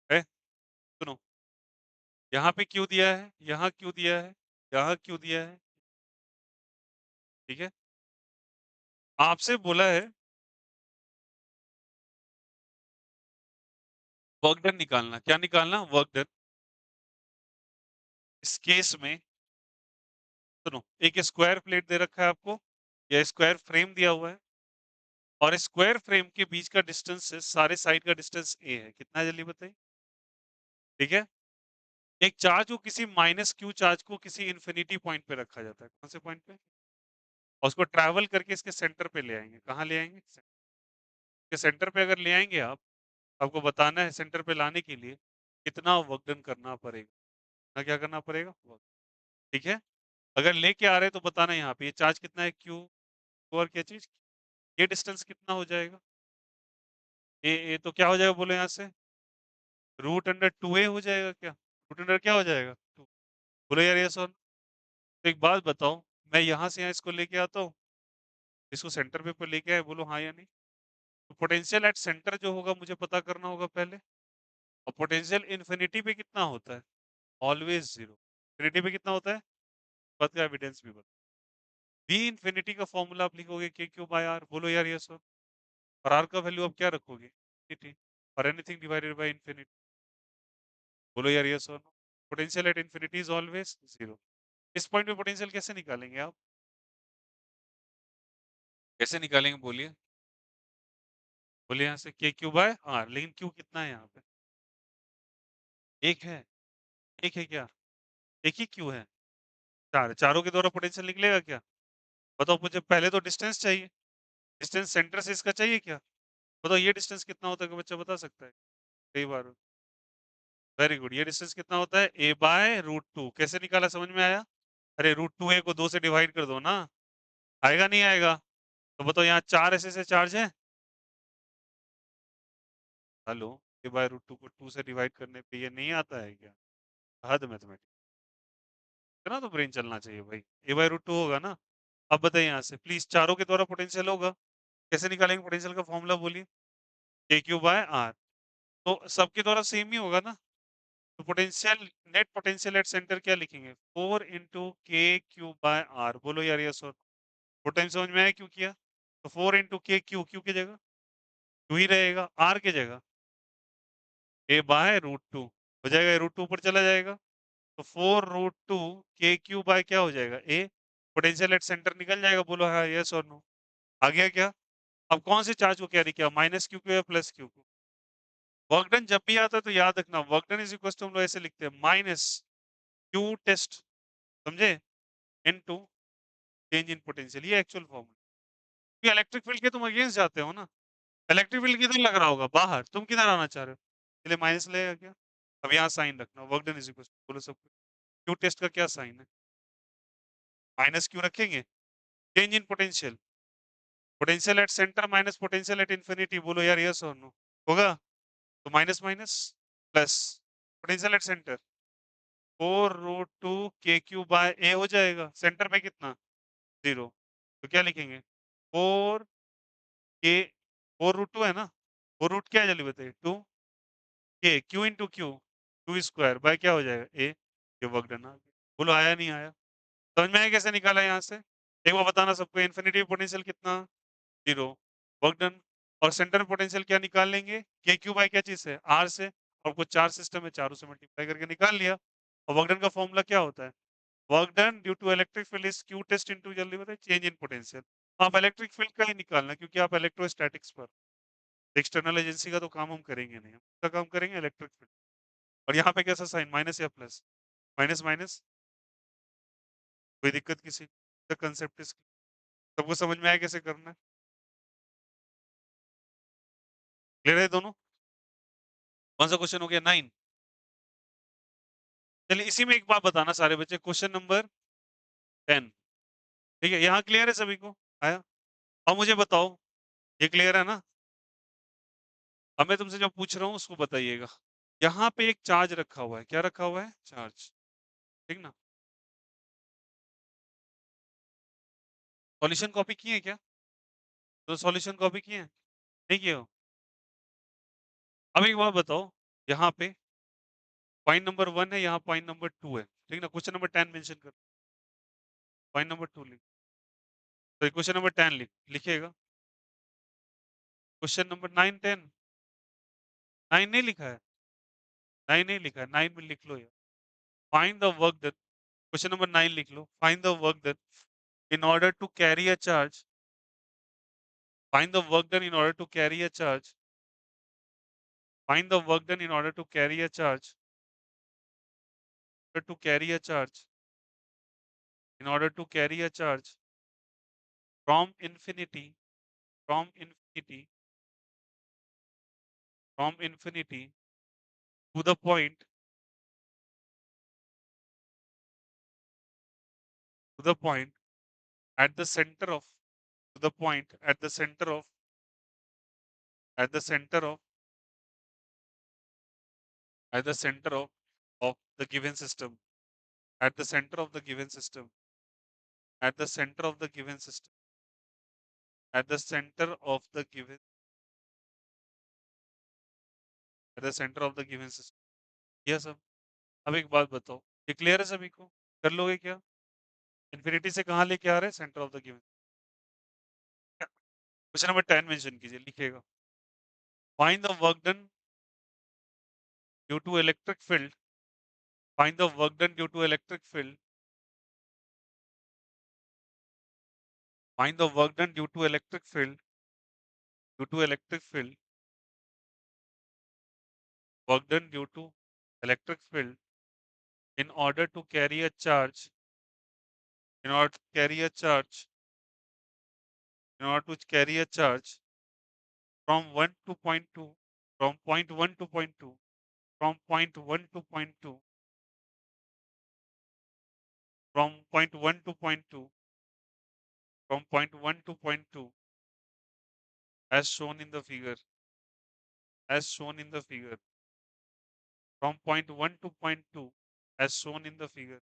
[SPEAKER 1] है. सुनो. यहाँ पे क्यों दिया है, यहाँ क्यों दिया है, यहाँ क्यों दिया है. ठीक है. आपसे बोला है वर्क डन निकालना. क्या निकालना? Work done. इस केस में सुनो, एक स्क्वायर प्लेट दे रखा है आपको, या स्क्वायर फ्रेम दिया हुआ है, और स्क्वायर फ्रेम के बीच का डिस्टेंस है, सारे साइड का डिस्टेंस ए है. कितना है जल्दी बताइए. ठीक है. एक चार्ज को किसी माइनस क्यू चार्ज को किसी इंफिनिटी पॉइंट पे रखा जाता है. कौन से पॉइंट पे? और उसको ट्रैवल करके इसके सेंटर पे ले आएंगे. कहाँ ले आएंगे? के सेंटर पे अगर ले आएंगे आप, आपको बताना है सेंटर पे लाने के लिए कितना वर्क डन करना पड़ेगा. ना क्या करना पड़ेगा? वर्क. ठीक है. अगर लेके आ रहे हैं तो बताना यहाँ पे ये चार्ज कितना है क्यू, और क्या चीज, ये डिस्टेंस कितना हो जाएगा. ए तो क्या हो जाएगा बोलो यहाँ से. √2a हो जाएगा क्या. √अंडर क्या हो जाएगा? 2. बोलो यार ये सुन. तो एक बात बताओ, मैं यहाँ से यहाँ इसको लेके आता हूँ, इसको सेंटर पे लेके आए, बोलो हाँ या नहीं. तो पोटेंशियल एट सेंटर जो होगा मुझे पता करना होगा पहले. और पोटेंशियल इन्फिनिटी पे कितना होता है? Always zero. इन्फिनिटी पे कितना होता है? बात का एविडेंस भी बता. बी इन्फिनिटी का फॉर्मूला आप लिखोगे के क्यू बाय आर. बोलो यार ये सर. और आर का वैल्यू आप क्या रखोगे? इन्फिनिटी. और एनीथिंग डिवाइडेड बाय इन्फिनिटी. बोलो यार ये sir. Potential at infinity is always zero. इस पॉइंट पे पोटेंशियल कैसे निकालेंगे आप? कैसे निकालेंगे बोलिए. बोलिए यहाँ से के क्यू बाय आर. लेकिन क्यू कितना है यहाँ पे? एक है. एक है क्या? एक ही क्यू है. चार. चारों के द्वारा पोटेंशियल निकलेगा क्या? बताओ मुझे. पहले तो डिस्टेंस चाहिए. डिस्टेंस सेंटर से इसका चाहिए क्या? बताओ ये डिस्टेंस कितना होता है कि बच्चा बता सकता है? कई बार. Very good. ये डिस्टेंस कितना होता है? A by √2. कैसे निकाला, समझ में आया? अरे √2a को 2 से डिवाइड कर दो ना. आएगा नहीं आएगा? तो बताओ यहाँ 4 ऐसे चार्ज है. हेलो. ए बाय √2 को 2 से डिवाइड करने पे ये नहीं आता है क्या? हद मैथमेटिक्स, इतना तो ब्रेन चलना चाहिए भाई। a/√2 होगा ना? अब बताइए यहाँ से प्लीज़, चारों के द्वारा पोटेंशियल होगा। कैसे निकालेंगे पोटेंशियल का फ़ॉर्मूला बोलिए? Q/R। तो सबके द्वारा सेम ही होगा ना? तो potential, net potential at centre क्या लिखेंगे? 4 इंटू KQ/R। बोलो यार यस और नो। पोटेंशियल समझ में आया क्यों किया? तो 4 इंटू Q की जगह क्यू ही रहेगा, R की जगह a/√2 हो जाएगा, √2 ऊपर चला जाएगा। तो 4√2 KQ/ क्या हो जाएगा? A। पोटेंशियल एट सेंटर निकल जाएगा। बोलो हाँ यस और नो। आ गया क्या? अब कौन से चार्ज को कैरी किया? माइनस क्यू को या प्लस क्यू को? वर्क डन जब भी आता है तो याद रखना, work done is equal to, हम लोग ऐसे लिखते हैं, माइनस क्यू टेस्ट, समझे, इनटू चेंज इन पोटेंशियल। ये एक्चुअल फॉर्म है। इलेक्ट्रिक फील्ड के तुम अगेंस्ट जाते हो ना। इलेक्ट्रिक फील्ड किधर लग रहा होगा? बाहर। तुम किधर आना चाह रहे हो? इसलिए माइनस लगेगा क्या? अब यहाँ साइन रखना, work done is equal to, बोलो सब। क्यू टेस्ट का क्या साइन है? माइनस क्यू रखेंगे। Change in potential, potential at centre minus potential at infinity. बोलो यार यस और नो। होगा? तो minus minus plus, potential at centre 4√2 KQ/A हो जाएगा। सेंटर पे कितना? 0। तो क्या लिखेंगे? 4 के, 4√2 है ना? 4 रूट क्या है जल्दी बताइए? 2 के Q into Q, Q square by क्या हो जाएगा? ए। ये वर्क डन आ गया। बोलो आया नहीं आया? समझ में आया कैसे निकाला यहाँ से? एक बार बताना सबको, इन्फिनिटी पोटेंशियल कितना? 0। Work done. और सेंटर पोटेंशियल क्या निकाल लेंगे? के क्यू बाय क्या चीज से? आर से। और कुछ चार सिस्टम है, चारों से मल्टीप्लाई करके निकाल लिया। और वर्क डन का फॉर्मूला क्या होता है? Work done due to electric field is Q test into, जल्दी बताइए, चेंज इन पोटेंशियल। आप इलेक्ट्रिक फील्ड का ही निकालना, क्योंकि आप इलेक्ट्रोस्टैटिक्स पर, एक्सटर्नल एजेंसी का तो काम हम करेंगे नहीं, हम का काम करेंगे इलेक्ट्रिक फील्ड। और यहाँ पे कैसा साइन, माइनस या प्लस? माइनस माइनस, कोई दिक्कत किसी? द कंसेप्ट इज, सबको समझ में आया कैसे करना है? क्लियर है दोनों? कौन सा क्वेश्चन हो गया? 9। चलिए इसी में एक बात बताना सारे बच्चे, क्वेश्चन नंबर 10। ठीक है, यहाँ क्लियर है सभी को? आया? अब मुझे बताओ, ये क्लियर है ना? अब मैं तुमसे जो पूछ रहा हूँ उसको बताइएगा। यहाँ पे एक चार्ज रखा हुआ है, क्या रखा हुआ है? चार्ज। ठीक ना? सॉल्यूशन कॉपी किए हैं क्या? तो सॉल्यूशन कॉपी किए हैं? नहीं किए हो? अब एक बात बताओ, यहाँ पे पॉइंट नंबर 1 है, यहाँ पॉइंट नंबर 2 है, ठीक ना? क्वेश्चन नंबर 10 मेंशन कर, पॉइंट नंबर 2 लिख, तो क्वेश्चन नंबर 10 लिखिएगा। क्वेश्चन नंबर 9 10, 9 नहीं लिखा है? 9 नहीं लिखा है, 9 में लिख लो यार। Find the work done, question number 9 लिख लो। Find the work done in order to carry a charge, find the work done in order to carry a charge, find the work done in order to carry a charge, to carry a charge, in order to carry a charge from infinity, from infinity, from infinity to the point, to the point at the center of, to the point at the center of, at the center of, at the center of the given system, at the center of the given system, at the center of the given system, at the center of the given, at the center of the given system। यह सब। अब एक बात बताओ, ये clear है सभी को? कर लोगे क्या? इन्फिनिटी से कहाँ लेके आ रहे हैं? Centre of the given. Question number 10 mention कीजिए, लिखिएगा। Find the work done due to electric field, find the work done due to electric field, find the work done due to electric field, due to electric field, work done due to electric field in order to carry a charge, in order to carry a charge, in order to carry a charge from 1 to point 2, from point 1 to point 2, from point 1 to point 2, from point 1 to point 2, from point 1 to point 2, as shown in the figure, as shown in the figure, from point 1 to point 2, as shown in the figure,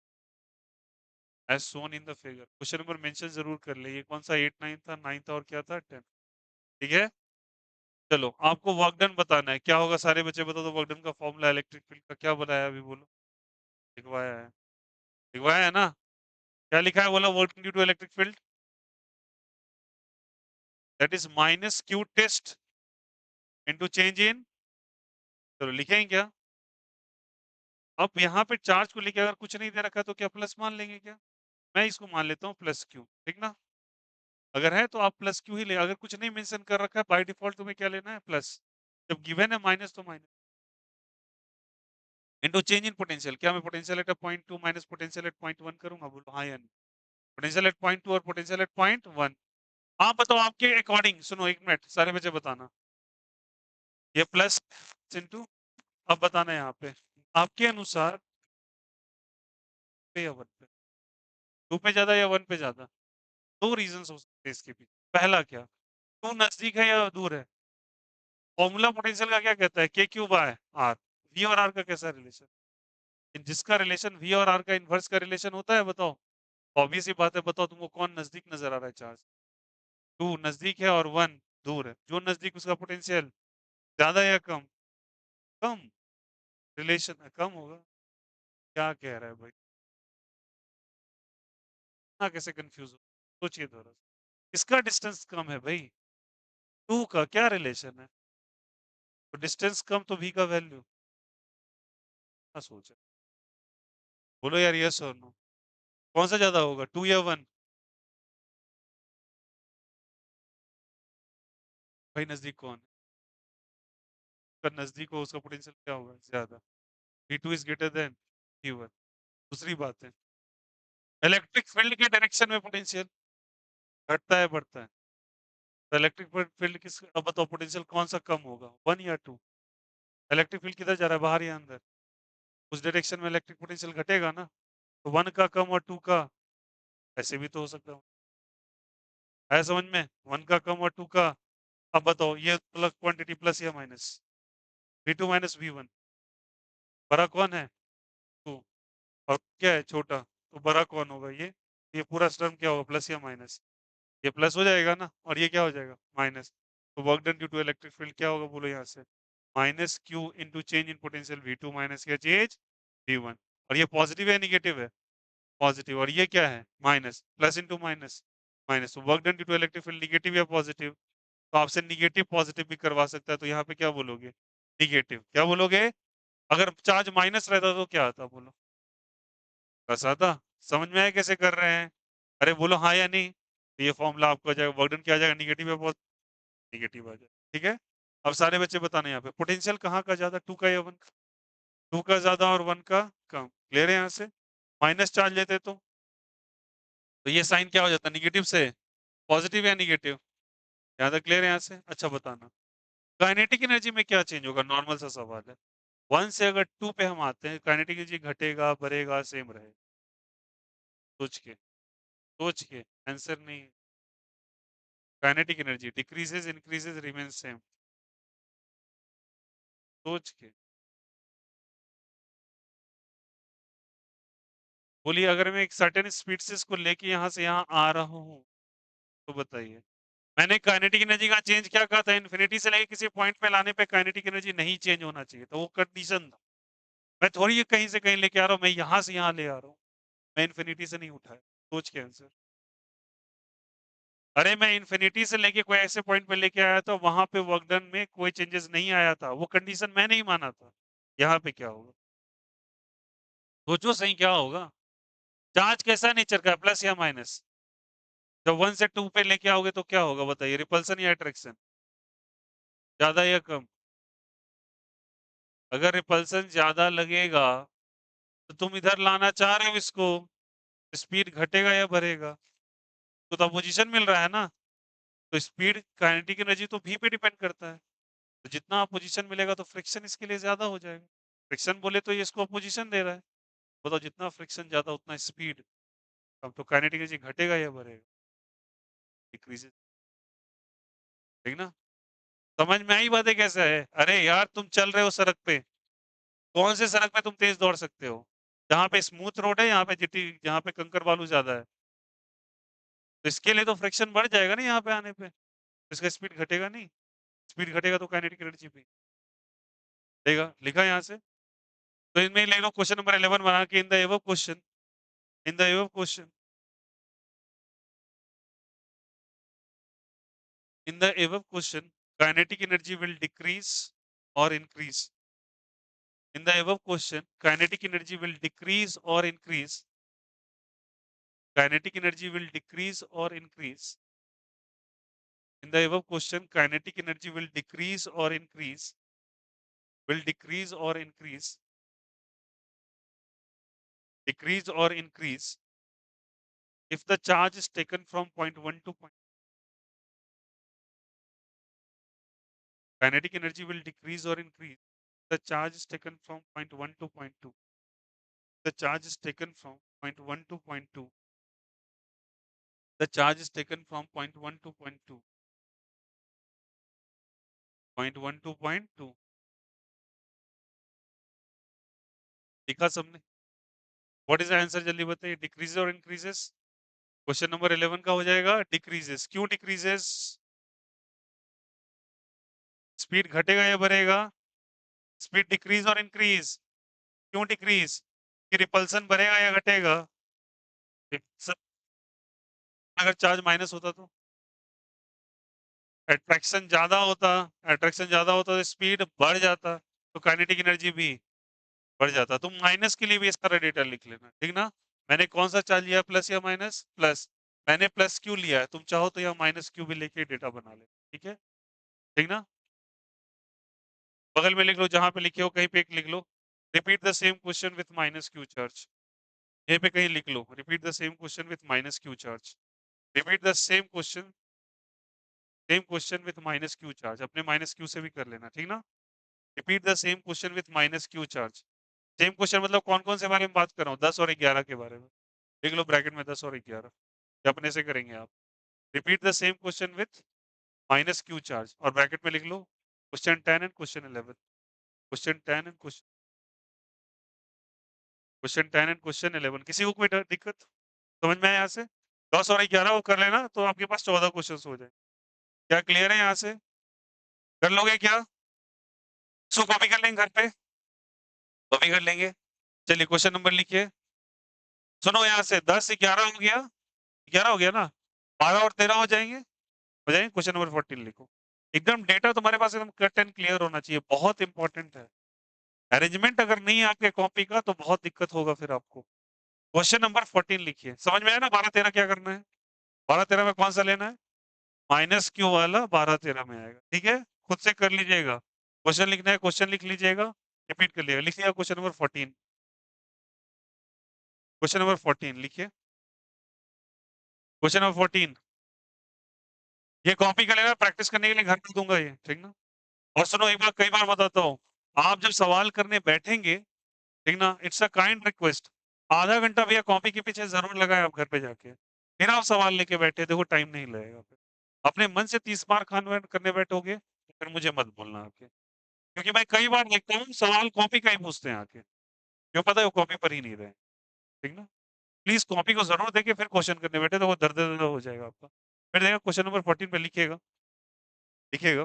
[SPEAKER 1] as shown in the figure. Question number mention जरूर कर ले। ये कौन सा 8 9 था, 9 था और क्या था 10। ठीक है, चलो आपको वर्क डन बताना है। क्या होगा सारे बच्चे बताओ तो। वर्क डन का फॉर्मूला इलेक्ट्रिक फील्ड का क्या बनाया अभी बोलो। लिखवाया है, लिखवाया है ना। क्या लिखा है बोला, work due to electric field that is minus Q test into change in. चलो लिखेंगे क्या। अब यहाँ पे चार्ज को लेके अगर कुछ नहीं दे रखा तो क्या प्लस मान लेंगे क्या। मैं इसको मान लेता हूँ प्लस क्यू, ठीक ना। अगर है तो आप प्लस क्यू ही ले, अगर कुछ नहीं मेंशन कर रखा है बाय डिफॉल्ट तुम्हें क्या लेना है प्लस। जब गिवन है माइनस तो minus into change in potential. क्या मैं potential at point two minus potential eight point one करूंगा बोलो हाँ या नहीं। पोटेंशियल एट पॉइंट टू और पोटेंशियल एट पॉइंट वन। आप बताओ आपके अकॉर्डिंग, सुनो एक मिनट सारे बच्चे बताना। ये प्लस इंटू, अब बताना है यहाँ पे आपके अनुसार पे या वन पे, टू पे ज्यादा या वन पे ज्यादा। दो रीजन हो सकते हैं इसके पीछे। पहला क्या, टू नजदीक है या दूर है। फॉर्मूला पोटेंशियल का क्या कहता है, के क्यू बाय आर। वी और आर का कैसा रिलेशन, जिसका रिलेशन वी और आर का इनवर्स का रिलेशन होता है बताओ। ऑब्वियस ही बात है, बताओ तुमको कौन नजदीक नजर आ रहा है चार्ज। टू नजदीक है और वन दूर है। जो नजदीक उसका पोटेंशियल ज्यादा या कम, कम। रिलेशन कम होगा। क्या कह रहा है भाई, ना कैसे कंफ्यूज हो। सोचिए थोड़ा सा, इसका डिस्टेंस कम है भाई, टू का क्या रिलेशन है। तो डिस्टेंस कम तो वी का वैल्यू ना सोचा। बोलो यार यस और नो, कौन सा ज्यादा होगा टू या वन। भाई नजदीक कौन है, अगर नजदीक हो उसका पोटेंशियल क्या होगा ज्यादा। V two is greater than V one. दूसरी बात है इलेक्ट्रिक फील्ड के डायरेक्शन में पोटेंशियल घटता है बढ़ता है। तो इलेक्ट्रिक फील्ड किस, अब बताओ पोटेंशियल कौन सा कम होगा, वन या टू। इलेक्ट्रिक फील्ड किधर जा रहा है, बाहर या अंदर। उस डायरेक्शन में इलेक्ट्रिक पोटेंशियल घटेगा ना। तो वन का कम और टू का, ऐसे भी तो हो सकता है समझ में। वन का कम और टू का। अब बताओ ये प्लस क्वांटिटी प्लस या minus, V two minus V one. बड़ा कौन है टू, और क्या है छोटा, तो बड़ा कौन होगा ये पूरा टर्म क्या होगा प्लस या माइनस। ये प्लस हो जाएगा ना और ये क्या हो जाएगा माइनस। तो work done due to electric field क्या होगा बोलो यहाँ से, minus Q into change in potential V two minus क्या चेंज वी वन। और ये पॉजिटिव है निगेटिव है, पॉजिटिव। और ये क्या है minus, plus into minus minus. तो work done due to electric field negative या पॉजिटिव। तो आपसे निगेटिव पॉजिटिव भी करवा सकता है, तो यहाँ पे क्या बोलोगे निगेटिव। क्या बोलोगे, अगर चार्ज माइनस रहता तो क्या आता बोलो, प्लस आता। समझ में आया कैसे कर रहे हैं। अरे बोलो हाँ या नहीं। तो ये फॉर्मूला आपको आ जाएगा, वर्क डन क्या आ जाएगा निगेटिव या निगेटिव आ जाए, ठीक है। अब सारे बच्चे बताने यहाँ पे पोटेंशियल कहाँ का ज्यादा, टू का या वन का। टू का ज्यादा और वन का कम, क्लियर है यहाँ से। माइनस चार्ज लेते तो ये साइन क्या हो जाता है निगेटिव से पॉजिटिव या निगेटिव। यहाँ तक क्लियर है यहाँ से। अच्छा बताना काइनेटिक एनर्जी में क्या चेंज होगा, नॉर्मल सा सवाल है। वन से अगर टू पे हम आते हैं काइनेटिक एनर्जी घटेगा बढ़ेगा सेम रहेगा। सोच के, सोच के, आंसर नहीं। Kinetic energy decreases increases remain same. सोच के बोलिए, अगर मैं एक सर्टेन स्पीड से इसको लेके यहाँ से यहाँ आ रहा हूँ तो बताइए। मैंने काइनेटिक एनर्जी का चेंज क्या कहा था, इन्फिनिटी से लेके किसी पॉइंट पे लाने पे काइनेटिक एनर्जी नहीं चेंज होना चाहिए, तो वो कंडीशन था। मैं थोड़ी ये कहीं से कहीं लेके आ रहा हूँ, मैं यहाँ से यहाँ ले आ रहा हूँ। मैं इन्फिनिटी से नहीं उठाया। सोच के आंसर। अरे मैं इन्फिनिटी से लेके कोई ऐसे पॉइंट पे लेके आया था वहां पे वर्क डन में कोई चेंजेस नहीं आया था, वो कंडीशन मैंने ही माना था। यहाँ पे क्या होगा, सोचो सही क्या होगा। चार्ज कैसा नेचर का, प्लस या माइनस। जब वन से टू पे लेके आओगे तो क्या होगा बताइए, रिपल्सन या अट्रैक्शन, ज्यादा या कम। अगर रिपल्सन ज्यादा लगेगा तो तुम इधर लाना चाह रहे हो इसको, स्पीड घटेगा या बढ़ेगा। तो अपोजिशन मिल रहा है ना। तो स्पीड काइनेटिक एनर्जी तो भी पे डिपेंड करता है। तो जितना अपोजिशन मिलेगा तो फ्रिक्शन इसके लिए ज्यादा हो जाएगा। फ्रिक्शन बोले तो ये इसको अपोजिशन दे रहा है। बताओ जितना फ्रिक्शन ज्यादा उतना स्पीड कम, तो काइनेटिक एनर्जी घटेगा या बढ़ेगा, डिक्रीजेस। ठीक ना। समझ में आई बातें कैसे है। अरे यार तुम चल रहे हो सड़क पे, कौन से सड़क पे तुम तेज दौड़ सकते हो, जहाँ पे स्मूथ रोड है, यहाँ पे जिटी, जहाँ पे कंकर बालू ज्यादा है, तो इसके लिए तो फ्रिक्शन बढ़ जाएगा ना यहाँ पे आने पे, इसका स्पीड घटेगा नहीं, स्पीड घटेगा तो काइनेटिक एनर्जी भी देगा, लिखा यहाँ से। तो इनमें ले लो क्वेश्चन नंबर 11 बना के, in the above question, in the above question, in the above question, kinetic energy will decrease or increase. In the above question, kinetic energy will decrease or increase. Kinetic energy will decrease or increase. In the above question, kinetic energy will decrease or increase. Will decrease or increase. Decrease or increase. If the charge is taken from point 1 to point, kinetic energy will decrease or increase. The charge is taken from point 1 to point 2. The charge is taken from point 1 to point 2. The charge is taken from point 1 to point 2. Point 1 to point 2. लिखा सबने? What is the answer? जल्दी बताइए, decreases और increases? Question number 11 का हो जाएगा decreases. क्यों decreases? Speed घटेगा या बढ़ेगा? स्पीड डिक्रीज और इंक्रीज? क्यों डिक्रीज? कि रिपल्सन बढ़ेगा या घटेगा? अगर चार्ज माइनस होता तो अट्रैक्शन ज्यादा होता, अट्रैक्शन ज्यादा होता तो स्पीड बढ़ जाता, तो काइनेटिक एनर्जी भी बढ़ जाता। तुम माइनस के लिए भी इस तरह डेटा लिख लेना, ठीक ना? मैंने कौन सा चार्ज लिया, प्लस या माइनस? प्लस। मैंने प्लस क्यों लिया है, तुम चाहो तो यहाँ माइनस क्यू भी लेके डेटा बना ले, ठीक है? ठीक ना? बगल में लिख लो, जहां पे लिखे हो कहीं पे एक लिख लो, repeat the same question with minus Q charge. यहीं पे कहीं लिख लो, repeat the same question with minus Q charge. Repeat the same question with minus Q charge. अपने माइनस क्यू से भी कर लेना, ठीक ना? Repeat the same question with minus Q charge. Same question मतलब कौन कौन से बारे में बात कर रहा हूँ? 10 और 11 के बारे में। लिख लो ब्रैकेट में 10 और 11, अपने से करेंगे आप। Repeat the same question with minus Q charge, और ब्रैकेट में लिख लो question 10 and question 11। Question 10 and question 10 and question 11। किसी को कोई दिक्कत समझ में आया यहाँ से? 10 और 11 को कर लेना तो आपके पास 14 क्वेश्चन हो जाए। क्या क्लियर है यहाँ से? कर लोगे क्या? सो कॉपी कर लेंगे घर पे, कॉपी कर लेंगे। चलिए क्वेश्चन नंबर लिखिए। सुनो यहाँ से, 10 11 हो गया, 11 हो गया ना, 12 और 13 हो जाएंगे। क्वेश्चन नंबर 14 लिखो। एकदम डेटा तुम्हारे पास एकदम कट एंड क्लियर होना चाहिए, बहुत इंपॉर्टेंट है। अरेंजमेंट अगर नहीं है आपके कॉपी का तो बहुत दिक्कत होगा फिर आपको। क्वेश्चन नंबर 14 लिखिए। समझ में आया ना 12 13 क्या करना है? 12 13 में कौन सा लेना है? माइनस क्यू वाला 12 13 में आएगा, ठीक है? खुद से कर लीजिएगा। क्वेश्चन लिखना है, क्वेश्चन लिख लीजिएगा, रिपीट कर लीजिएगा। लिख लिया क्वेश्चन नंबर 14? क्वेश्चन नंबर 14 लिखिए। क्वेश्चन नंबर 14 ये कॉपी कर लेना, प्रैक्टिस करने के लिए घर पे दूंगा ये, ठीक ना? और सुनो, एक बार कई बार बताता हूँ, आप जब सवाल करने बैठेंगे, ठीक ना, इट्स अ काइंड रिक्वेस्ट, आधा घंटा भैया कॉपी के पीछे जरूर लगाए आप घर पे जाके, फिर आप सवाल लेके बैठे, देखो टाइम नहीं लगेगा। फिर अपने मन से 30 बार खान करने बैठोगे तो फिर मुझे मत बोलना आके, क्योंकि मैं कई बार देखता हूँ सवाल कॉपी का ही पूछते हैं आके, क्यों पता है वो कॉपी पर ही नहीं रहे, ठीक ना? प्लीज कॉपी को जरूर देके फिर क्वेश्चन करने बैठे, तो वो दर्द दर्द हो जाएगा आपका। फिर देखा क्वेश्चन नंबर 14 पे लिखिएगा, लिखिएगा।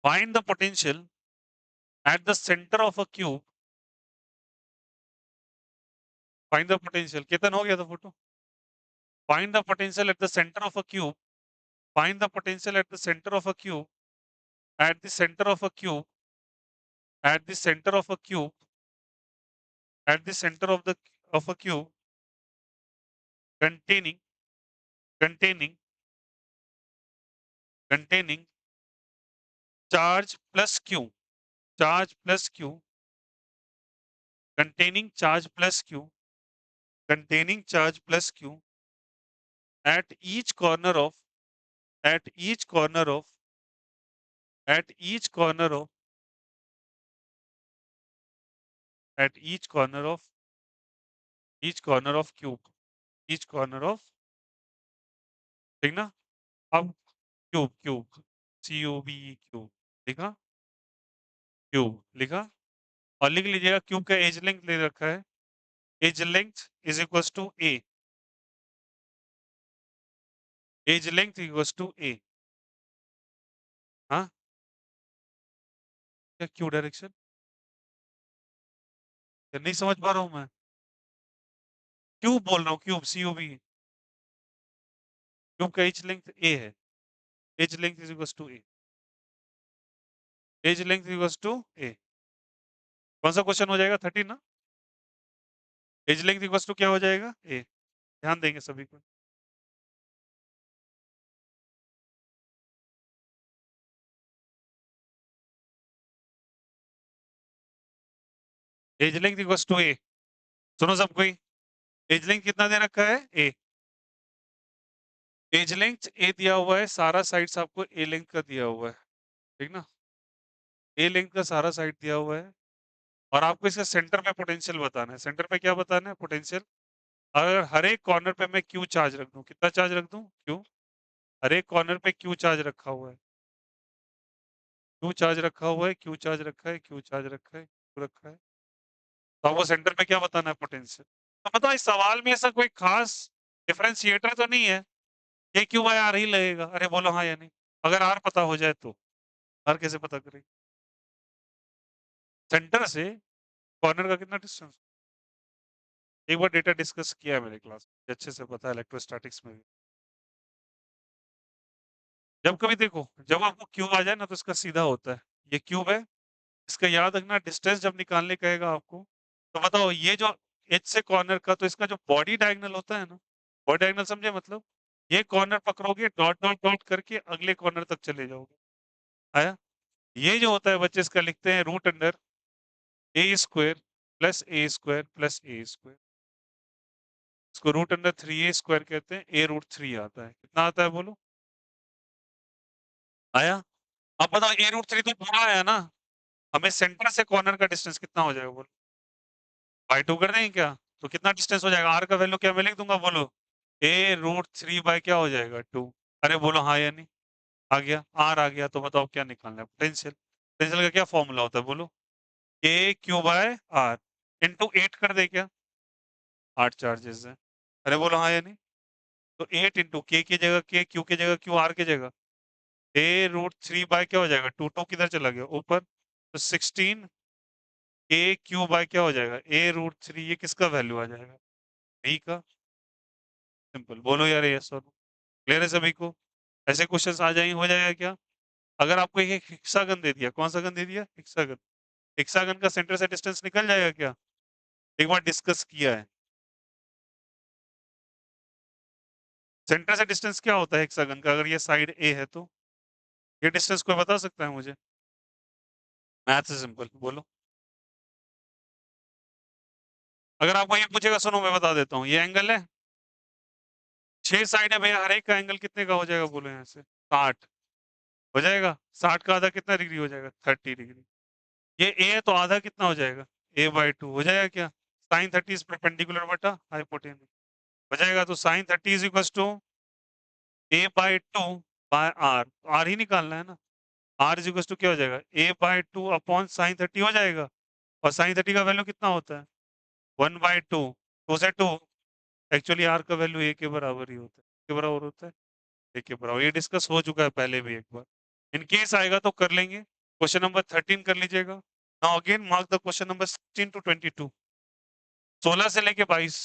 [SPEAKER 1] Find the potential at the centre of a cube. Find the potential, Ketan हो गया था photo? Find the potential at the centre of a cube. Find the potential at the centre of a cube, eight the centre of a cube, eight the centre of a cube, eight the centre of a cube containing containing containing charge plus q, charge plus q, containing charge plus q, containing charge plus q at each corner of, at each corner of, at each corner of, at each corner of, each corner of cube, each corner of, ठीक ना? अब cube cube, CUBE cube, ठीक ना? Cube लिखा और लिख लीजिएगा cube का एज लेंथ ले रखा है, edge length is equals to A, edge length equals to A. हाँ क्या क्यू डायरेक्शन, नहीं समझ पा रहा हूँ मैं। क्यूब बोल रहा हूँ, क्यूब CUB, क्यूब का एज लेंथ ए है, edge length is equals to A, edge length equals to A. कौन सा क्वेश्चन हो जाएगा 13 ना, एज लेंथ इक्वल्स टू क्या हो जाएगा ए, ध्यान देंगे सभी को। एज लेंथ इक्वल्स टू ए, सुनो सब कोई, एज लेंथ कितना दे रखा है ए, एज लेंथ ए दिया हुआ है, सारा साइड्स आपको ए लेंथ का दिया हुआ है, ठीक ना, ए लेंथ का सारा साइड दिया हुआ है और आपको इसका सेंटर पे पोटेंशियल बताना है। सेंटर पे क्या बताना है, पोटेंशियल। अगर हर एक कॉर्नर पे मैं क्यू चार्ज रख दूं, कितना चार्ज रख दूं, क्यू, हर एक कॉर्नर पे क्यू चार्ज रखा हुआ है, क्यू चार्ज रखा हुआ है, क्यू चार्ज रखा है, क्यू चार्ज रखा है, क्यू रखा है, तो आपको सेंटर पे क्या बताना है, पोटेंशियल। तो मतलब इस सवाल में ऐसा कोई खास डिफरेंशिएटर तो नहीं है, ये क्यू बाय आर ही लगेगा, अरे बोलो हाँ या नहीं। अगर आर पता हो जाए तो आर कैसे पता करें, सेंटर से कॉर्नर का कितना डिस्टेंस। एक बार डेटा डिस्कस किया है मेरे क्लास में, अच्छे से पता है इलेक्ट्रोस्टैटिक्स में भी। जब कभी देखो, जब आपको क्यूब आ जाए ना तो इसका सीधा होता है, ये क्यूब है, इसका याद रखना, डिस्टेंस जब निकालने कहेगा आपको तो बताओ ये जो एच से कॉर्नर का, तो इसका जो बॉडी डायगोनल होता है ना, बॉडी डायगोनल समझे मतलब, ये कॉर्नर पकड़ोगे डॉट डॉट डॉट करके अगले कॉर्नर तक चले जाओगे, आया। ये जो होता है बच्चे, इसका लिखते हैं रूट अंडर ए स्क्वायर प्लस ए स्क्वायर प्लस ए स्क्वायर, इसको रूट अंडर 3a स्क्वायर कहते हैं, ए रूट 3 आता है, कितना आता है बोलो, आया। अब बताओ ए रूट 3 तो पूरा आया ना, हमें सेंटर से कॉर्नर का डिस्टेंस कितना हो जाएगा बोलो, बाई 2 कर देंगे क्या, तो कितना डिस्टेंस हो जाएगा, आर का वैल्यू क्या मैं लिख दूंगा बोलो, ए रूट 3 बाय क्या हो जाएगा 2, अरे बोलो हाँ या नहीं, आ गया, आर आ गया, तो बताओ क्या निकालना है, पोटेंशियल। पोटेंशियल का क्या फॉर्मूला होता है बोलो, ए क्यू बाय आर इंटू 8 कर दे क्या, 8 चार्जेस है, अरे बोलो हाँ या नहीं, तो 8 इंटू के की जगह के, क्यू की जगह क्यू, आर की जगह ए रूट 3 बाय क्या हो जाएगा 2, 2 किधर चला गया ऊपर, तो 16 ए क्यू बाय क्या हो जाएगा ए रूट 3, ये किसका वैल्यू आ जाएगा, बी का, सिंपल, बोलो यार ये सर, क्लियर है सभी को। ऐसे क्वेश्चंस आ जाएंगे, हो जाएगा क्या, अगर आपको एक हेक्सागन दे दिया, कौन सा गन दे दिया, हेक्सागन, हेक्सागन का सेंटर से डिस्टेंस निकल जाएगा क्या, एक बार डिस्कस किया है, सेंटर से डिस्टेंस क्या होता है हेक्सागन का, अगर ये साइड ए है तो ये डिस्टेंस कोई बता सकता है मुझे, मैथ से सिंपल बोलो। अगर आपको ये पूछेगा, सुनो मैं बता देता हूँ, ये एंगल है, 6 साइड है भैया, हर एक का एंगल कितने का हो जाएगा बोलो, यहाँ से 60 हो जाएगा, 60 का आधा कितना डिग्री हो जाएगा, 30 डिग्री। ये ए है तो आधा कितना हो जाएगा, a/2 हो जाएगा क्या, साइन 30 इज परपेंडिकुलर बटा हाइपोटेन्यूज, हो जाएगा, तो sine 30 is equal to a/2 by R, R ही निकालना है ना, आर इज इक्वल टू क्या हो जाएगा a/2 अपॉन साइन 30 हो जाएगा, और साइन 30 का वैल्यू कितना होता है 1/2, 2 से 2, एक्चुअली आर का वैल्यू ए के बराबर ही होता है, के बराबर होता है, ए के बराबर, ये डिस्कस हो चुका है पहले भी एक बार, इन केस आएगा तो कर लेंगे। क्वेश्चन नंबर 13 कर लीजिएगा, now again mark the question number 16 to 22, 16 से लेके 22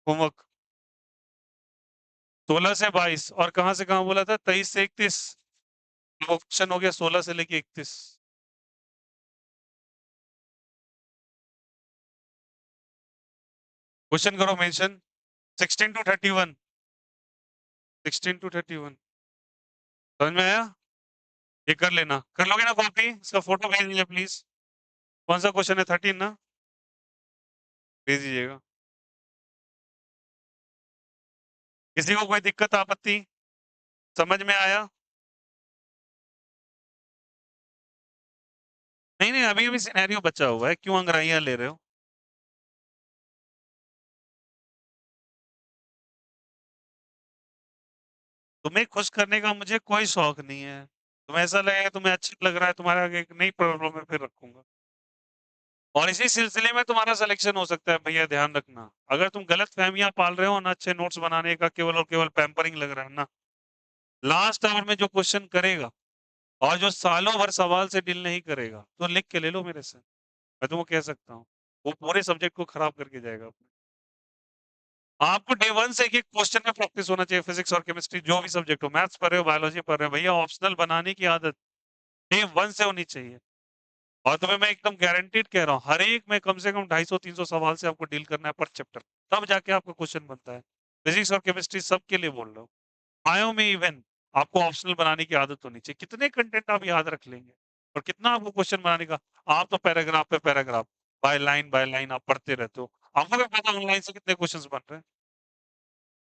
[SPEAKER 1] होमवर्क, 16 से 22 और कहां से कहां बोला था 23 से 31, ऑप्शन हो गया 16 से लेके 31, क्वेश्चन करो मेंशन, 16 to 31, 16 to 31, समझ में आया, ये कर लेना, कर लोगे ना कॉपी, इसका फोटो भेज दीजिए प्लीज, कौन सा क्वेश्चन है 13 ना, भेज दीजिएगा, किसी को कोई दिक्कत आपत्ति, समझ में आया, नहीं नहीं अभी अभी सिनेरियो बचा हुआ है, क्यों अंग्राइयां ले रहे हो, तुम्हें खुश करने का मुझे कोई शौक नहीं है, तुम्हें ऐसा लगेगा तुम्हें अच्छा लग रहा है, तुम्हारे आगे एक नई प्रॉब्लम है, फिर रखूंगा। और इसी सिलसिले में तुम्हारा सिलेक्शन हो सकता है, भैया ध्यान रखना। अगर तुम गलत फहमियां पाल रहे हो ना अच्छे नोट्स बनाने का केवल और केवल पैम्परिंग लग रहा है ना, लास्ट आवर में जो क्वेश्चन करेगा और जो सालों भर सवाल से डील नहीं करेगा, तो लिख के ले लो मेरे से, मैं तुमको कह सकता हूँ, वो पूरे सब्जेक्ट को खराब करके जाएगा अपने। आपको डे वन से एक क्वेश्चन में प्रैक्टिस होना चाहिए, फिजिक्स और केमिस्ट्री जो भी सब्जेक्ट हो, मैथ्स पढ़ रहे हो बायोलॉजी पढ़ रहे हो, भैया ऑप्शनल बनाने की आदत डे वन से होनी चाहिए। और तुम्हें मैं एकदम गारंटीड कह रहा हूँ, हर एक में कम से कम 250-300 सवाल से आपको डील करना है पर चैप्टर, तब जाके आपका क्वेश्चन बनता है। फिजिक्स और केमिस्ट्री सबके लिए बोल रहा हूँ, बायो में इवन आपको ऑप्शनल बनाने की आदत होनी चाहिए। कितने कंटेंट आप याद रख लेंगे और कितना आपको क्वेश्चन बनाने का, आप तो पैराग्राफ पे पैराग्राफ, बाय लाइन आप पढ़ते रहते हो, आपको क्या पता ऑनलाइन से कितने क्वेश्चन बन रहे हैं।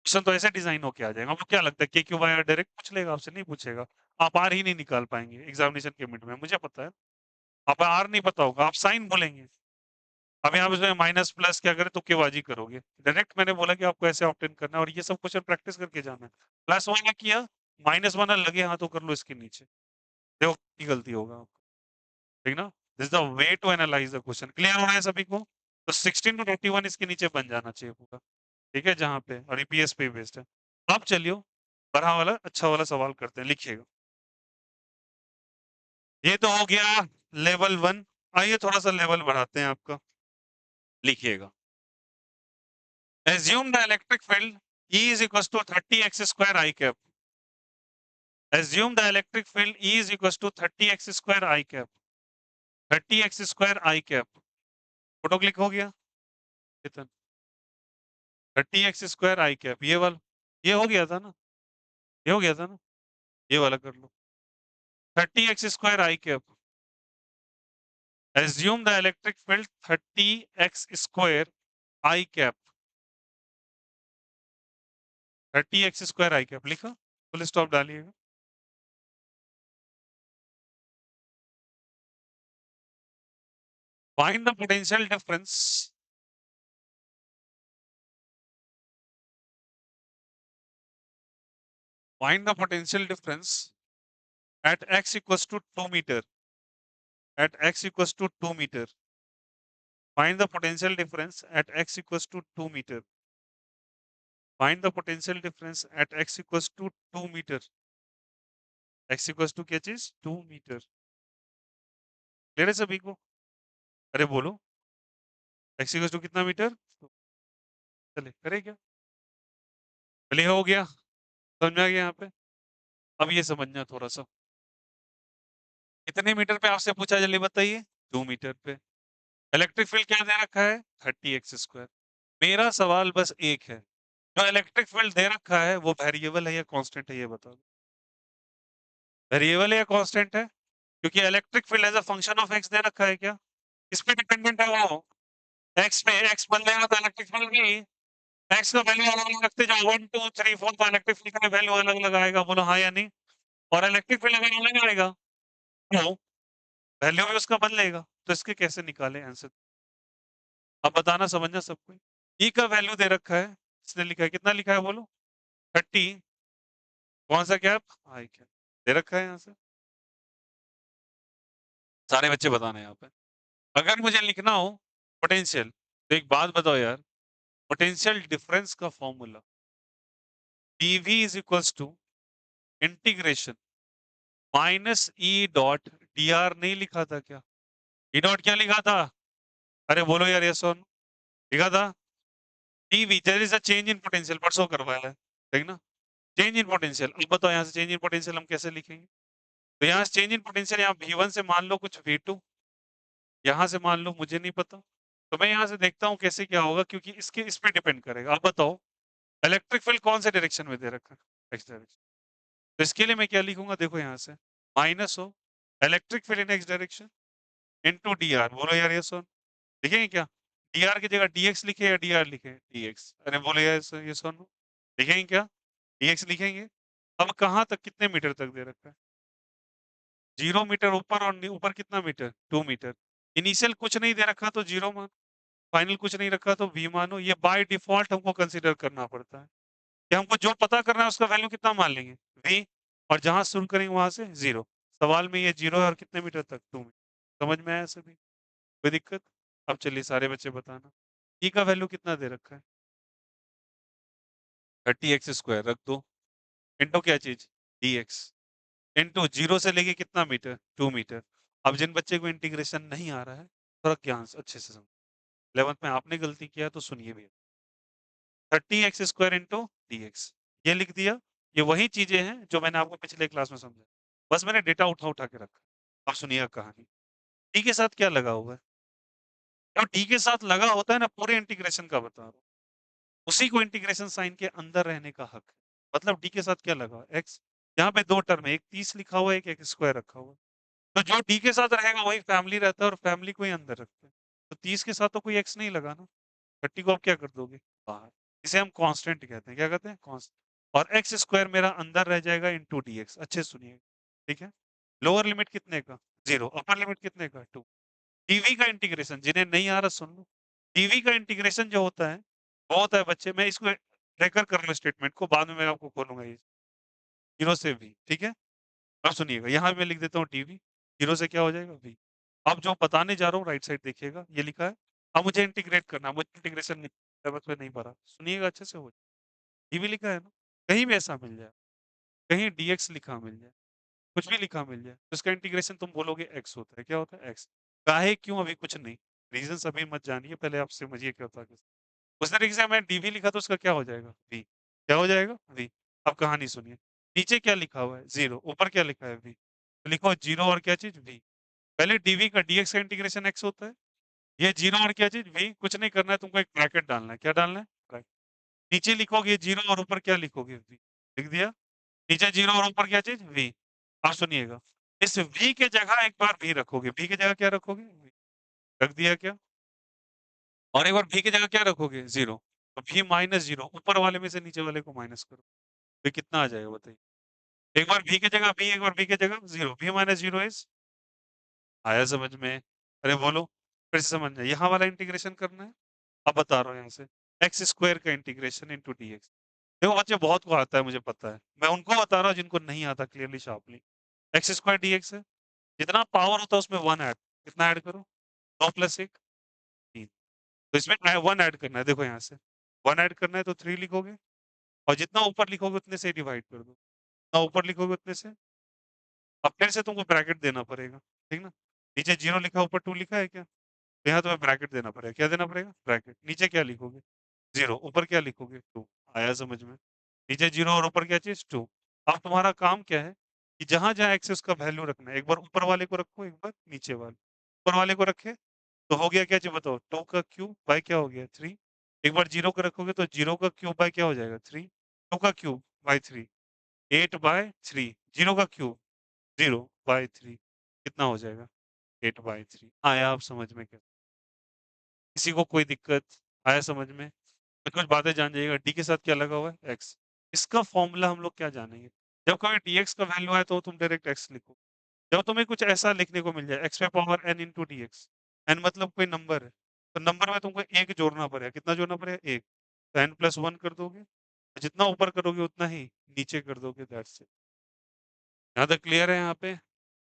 [SPEAKER 1] क्वेश्चन तो ऐसे डिजाइन होके आ जाएगा, आपको क्या लगता है के क्यू वाई डायरेक्ट पूछ लेगा आपसे? नहीं पूछेगा। आप आर ही नहीं निकाल पाएंगे एग्जामिनेशन के मिनट में, मुझे पता है। आप आर नहीं पता होगा, आप साइन बोलेंगे। अब यहाँ पे इसमें माइनस प्लस क्या करे, तुक्केबाजी करोगे। डायरेक्ट मैंने बोला कि आपको ऐसे ऑप्टेन करना है और ये सब क्वेश्चन प्रैक्टिस करके जाना है। प्लस वाला किया, माइनस वाला लगे हाथों कर लो इसके नीचे, देखो की गलती होगा आपको, ठीक ना। This the way to analyse the question. Clear हो रहा है सभी को? तो 16 to 21 इसके नीचे बन जाना चाहिए पूरा, ठीक है, जहाँ पे और ईपीएस पे बेस्ड है। अब चलियो बड़ा वाला अच्छा वाला सवाल करते हैं, लिखिएगा। ये तो हो गया लेवल 1। आइए थोड़ा सा लेवल बढ़ाते हैं आपका, लिखिएगा। Assume the electric field E is equals to 30x square I cap. Assume the electric field E is equals to 30x square I cap. 30x square I cap. Photo click हो गया कितना? 30x square I cap, ये वाला, ये हो गया था ना, ये हो गया था ना, ये वाला कर लो। 30x square I cap. Assume the electric field 30x square I cap. 30x square I cap लिखा, फुल स्टॉप डालिएगा। Find the potential difference. Find the potential difference at x equals to 2 meter. At x equals to 2 meter. Find the potential difference at x equals to 2 meter. Find the potential difference at x equals to 2 meter. X equals to क्या चीज? 2 meter. ले रहे सभी को? अरे बोलो, x equals to कितना metre? चले करे क्या? चलिए हो गया, समझ में आ गया यहाँ पे। अब ये समझना थोड़ा सा, कितने मीटर पे आपसे पूछा, जल्दी बताइए। 2 मीटर पे। इलेक्ट्रिक फील्ड क्या दे रखा है? 30x square. मेरा सवाल बस एक है, जो इलेक्ट्रिक फील्ड दे रखा है वो वेरिएबल है या कांस्टेंट है, ये बताओ। वेरिएबल है या कांस्टेंट है? क्योंकि electric field as a function of X दे रखा है क्या? इस पे डिपेंडेंट है वो, एक्स पे। एक्स बदलेगा तो इलेक्ट्रिक फील्ड भी एक्स का वैल्यू अलग अलग रखते जाओ, 1 2 3 4 तो इलेक्ट्रिक फील्ड का वैल्यू अलग अलग आएगा, बोलो हाँ या नहीं। और इलेक्ट्रिक फील्ड अगर अलग आएगा तो वैल्यू भी उसका बदलेगा, तो इसके कैसे निकाले आंसर? अब बताना समझना सबको। ई का वैल्यू दे रखा है, इसने लिखा है कितना, लिखा है बोलो? 30। कौन सा कैप? आई कैप दे रखा है यहाँ से, सारे बच्चे बताना है यहाँ पे। अगर मुझे लिखना हो पोटेंशियल, तो एक बात बताओ यार, पोटेंशियल डिफरेंस का formula dv is equals to integration minus E dot D R. नहीं लिखा था क्या? ई डॉट क्या लिखा था? अरे बोलो यार, यस और नो लिखा था। dv there is a change in potential, परसों करवाया है, ठीक ना। चेंज इन पोटेंशियल, अब बताओ यहाँ से चेंज इन पोटेंशियल हम कैसे लिखेंगे? तो यहाँ से चेंज इन पोटेंशियल, यहाँ v1 से मान लो कुछ v2, यहाँ से मान लो मुझे नहीं पता, तो मैं यहाँ से देखता हूँ कैसे क्या होगा, क्योंकि इसके इस पे डिपेंड करेगा। अब बताओ इलेक्ट्रिक फील्ड कौन से डायरेक्शन में दे रखा है? X direction. तो इसके लिए मैं क्या लिखूंगा, देखो यहाँ से माइनस हो इलेक्ट्रिक फील्ड इन x direction into D R. बोलो यार ये सुन, लिखेंगे क्या? डी आर की जगह डी एक्स लिखे या डी आर लिखे? D x. अरे बोलो यार ये सुन, लिखेंगे क्या? डी एक्स लिखेंगे। अब कहाँ तक, कितने मीटर तक दे रखा है? 0 मीटर ऊपर, और ऊपर कितना मीटर? 2 मीटर। इनिशियल कुछ नहीं दे रखा तो 0 मान, फाइनल कुछ नहीं रखा तो वी मानो। ये बाय डिफॉल्ट हमको कंसीडर करना पड़ता है कि हमको जो पता करना है उसका वैल्यू कितना मान लेंगे, वी, और जहां शुरू करेंगे वहां से 0। सवाल में ये 0 है और कितने मीटर तक? 2 मीटर। समझ में आया सभी? कोई दिक्कत? अब चलिए सारे बच्चे बताना। ई का वैल्यू कितना दे रखा है? 30x स्क्वायर रख दो। इंटू क्या चीज़? dx। इंटू 0 से लेके कितना मीटर? 2 मीटर। अब जिन बच्चे को इंटीग्रेशन नहीं आ रहा है, थोड़ा ध्यान से अच्छे से समझो। 11th में आपने गलती किया तो सुनिए भी। 30x square into dx। ये लिख दिया। ये वही चीज़ें हैं जो मैंने आपको पिछले क्लास में समझाया। बस मैंने डेटा उठा के रखा। अब सुनिएगा कहानी। t के साथ क्या लगा हुआ है? जो t के साथ लगा होता है ना, पूरे इंटीग्रेशन का बता रहा हूँ। उसी को इंटीग्रेशन साइन के अंदर रहने का हक है। मतलब d के साथ क्या लगा हुआ है? x। यहाँ पे 2 टर्म है, एक 30 लिखा हुआ है, एक x स्क्वायर रखा हुआ है। तो जो d के साथ रहेगा वही फैमिली रहता है और फैमिली को ही अंदर रखते हैं। तो 30 के साथ तो कोई x नहीं लगा ना। 30 को आप क्या कर दोगे? बाहर। इसे हम कांस्टेंट कहते हैं। क्या कहते हैं? कांस्टेंट। और x स्क्वायर मेरा अंदर रह जाएगा इनटू dx। अच्छे से सुनिए। ठीक है? लोअर लिमिट कितने का? 0। अपर लिमिट कितने का? 2। dv का इंटीग्रेशन जिन्हें नहीं आ रहा सुन लो। dv का इंटीग्रेशन जो होता है, वो होता है बच्चे, मैं इसको ट्रेकर कर लूँ स्टेटमेंट को, बाद में मैं आपको खोलूँगा ये। 0 से v, ठीक है? अब सुनिएगा, यहाँ मैं लिख देता हूँ dv। 0 से क्या हो जाएगा? v। अब जो बताने जा रहा हूँ राइट साइड देखिएगा, ये लिखा है। अब मुझे इंटीग्रेट करना है, मुझे इंटीग्रेशन नहीं, बस में नहीं पढ़ा। सुनिएगा अच्छे से। हो dv लिखा है ना? कहीं भी ऐसा मिल जाए, कहीं dx लिखा मिल जाए, कुछ भी लिखा मिल जाए, तो इसका इंटीग्रेशन तुम बोलोगे x होता है। क्या होता है? x। काहे, क्यों, अभी कुछ नहीं। रीज़न्स अभी मत जानिए, पहले आप समझिए क्या होता है। उस तरीके से मैं dv लिखा तो उसका क्या हो जाएगा? v। क्या हो जाएगा? v। अब कहानी सुनिए। नीचे क्या लिखा हुआ है? 0। ऊपर क्या लिखा है? v। तो लिखो 0 और क्या चीज़? v। पहले dv का dx का इंटीग्रेशन x होता है। ये 0 और क्या चीज़? v। कुछ नहीं करना है, तुमको एक ब्रैकेट डालना है। क्या डालना है? ब्रैकेट। नीचे लिखोगे 0 और ऊपर क्या लिखोगे? v। लिख दिया? नीचे 0 और ऊपर क्या चीज़? v। अब सुनिएगा, इस v के जगह एक बार v रखोगे। v की जगह क्या रखोगे? v। रख दिया क्या? और एक बार v की जगह क्या रखोगे? 0। तो v माइनस 0, ऊपर वाले में से नीचे वाले को माइनस करो। तो कितना आ जाएगा बताइए? एक बार v की जगह v, एक बार v की जगह 0। v माइनस 0 इज़, आया समझ में? अरे बोलो, फिर से समझना। यहाँ वाला इंटीग्रेशन करना है। अब बता रहा हूँ यहाँ से। एक्स स्क्वायर का इंटीग्रेशन इंटू dx। देखो बच्चे, बहुत को आता है, मुझे पता है। मैं उनको बता रहा हूँ जिनको नहीं आता clearly sharply. X square dx है। जितना पावर होता है उसमें 1 ऐड। कितना ऐड करो? 2 प्लस 1 3। तो इसमें 1 ऐड करना है। देखो यहाँ से 1 ऐड करना है तो 3 लिखोगे, और जितना ऊपर लिखोगे उतने से डिवाइड कर दो। जितना ऊपर लिखोगे उतने से। अब फिर से तुमको ब्रैकेट देना पड़ेगा, ठीक ना? नीचे 0 लिखा, ऊपर 2 लिखा है क्या? तो यहाँ तुम्हें ब्रैकेट देना पड़ेगा। क्या देना पड़ेगा? ब्रैकेट। नीचे क्या लिखोगे? 0। ऊपर क्या लिखोगे? 2। आया समझ में? नीचे 0 और ऊपर क्या चीज़? 2। अब तुम्हारा काम क्या है कि जहाँ-जहाँ एक्सेस का वैल्यू रखना है, एक बार ऊपर वाले को रखो, एक बार नीचे वाले। ऊपर वाले को रखे, तो हो गया क्या जी बताओ? 2 का क्यूब बाय क्या हो गया? 3। एक बार 0 को रखोगे तो 0 का क्यूब बाय क्या हो जाएगा? 3। 2 का क्यूब बाय 3। 8 बाय 3। 0 का क्यूब 0 बाय 3। कितना हो जाएगा? 8 बाय 3। आया आप समझ में क्या? किसी को कोई दिक्कत? आया समझ में? कुछ-कुछ बातें जान जाइएगा। डी के साथ क्या लगा हुआ है? एक्स। इसका फ़ॉर्मूला हम लोग क्या जानेंगे? जब कभी डीएक्स का वैल्यू आए तो तुम डायरेक्ट एक्स लिखो। जब तुम्हें कुछ ऐसा लिखने को मिल जाए, एक्स पे power N into DX. N मतलब कोई नंबर है। तो नंबर में तुमको 1 जोड़ना पड़ेगा। कितना जोड़ना पड़ेगा? 1। तो एन प्लस 1 कर दोगे। जितना ऊपर करोगे उतना ही नीचे कर दोगे, दैट्स इट। यहाँ तक क्लियर है यहाँ पे?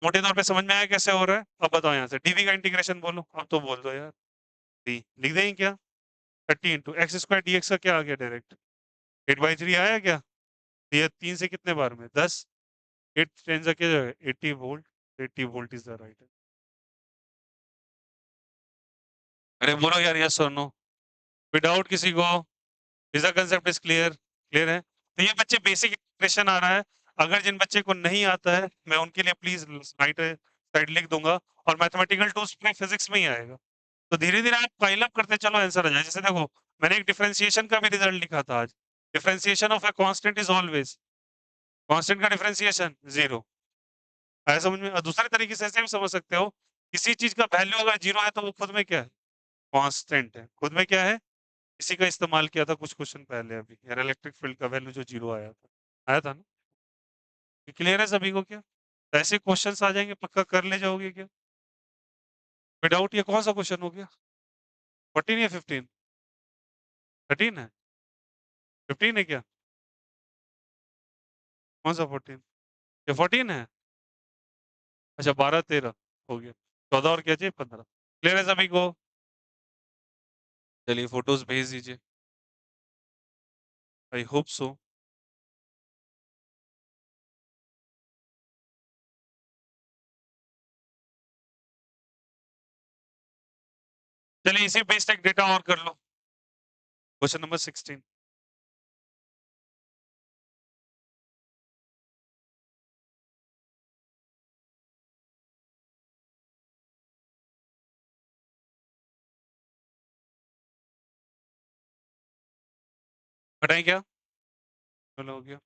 [SPEAKER 1] मोटे तौर पे समझ में आया कैसे हो रहा है? अब बताओ यहाँ से डीवी का इंटीग्रेशन बोलो। अब तो बोल दो यार। डी लिख देंगे क्या? 30 इंटू एक्स स्क्वायर डीएक्स का क्या आ गया डायरेक्ट? 8/3 आया क्या? तो ये 3 से कितने बार में? 10। 8 10 से क्या जाएगा? 80 volt. 80 volt is the right. अरे बोलो यार, यस और नो। विदाउट किसी को। Is the concept is clear? Clear है? तो ये बच्चे बेसिक इंप्रेशन आ रहा है। अगर जिन बच्चे को नहीं आता है, मैं उनके लिए प्लीज़ राइट साइड लिख दूँगा, और मैथमेटिकल टूल्स पूरे फिज़िक्स में ही आएगा। तो धीरे-धीरे आप पाइल अप करते चलो, आंसर आ जाए। जैसे देखो, मैंने एक डिफरेंशिएशन का भी रिजल्ट लिखा था आज। Differentiation of a constant is always, constant का डिफरेंशिएशन 0। आया समझ में? और दूसरे तरीके से ऐसे भी समझ सकते हो, किसी चीज़ का वैल्यू अगर 0 है तो वो खुद में क्या है? कांस्टेंट है। खुद में क्या है? इसी का इस्तेमाल किया था कुछ क्वेश्चन पहले अभी, यार इलेक्ट्रिक फील्ड का वैल्यू जो 0 आया था। आया था ना? क्लियर है सभी को क्या? ऐसे क्वेश्चंस आ जाएँगे, पक्का कर ले जाओगे क्या? विदाउट, ये कौन-सा क्वेश्चन हो गया? 14 या 15? 13 है? 15 है क्या? कौन-सा 14? ये 14 है? अच्छा 12-13 हो गया। 14 और क्या चाहिए? 15। क्लियर है सभी को? चलिए फोटोज़ भेज दीजिए। I hope so. चलिए इसी बेस्ड एक डेटा और कर लो। Question number 16। हटाएँ क्या? चलो हो गया।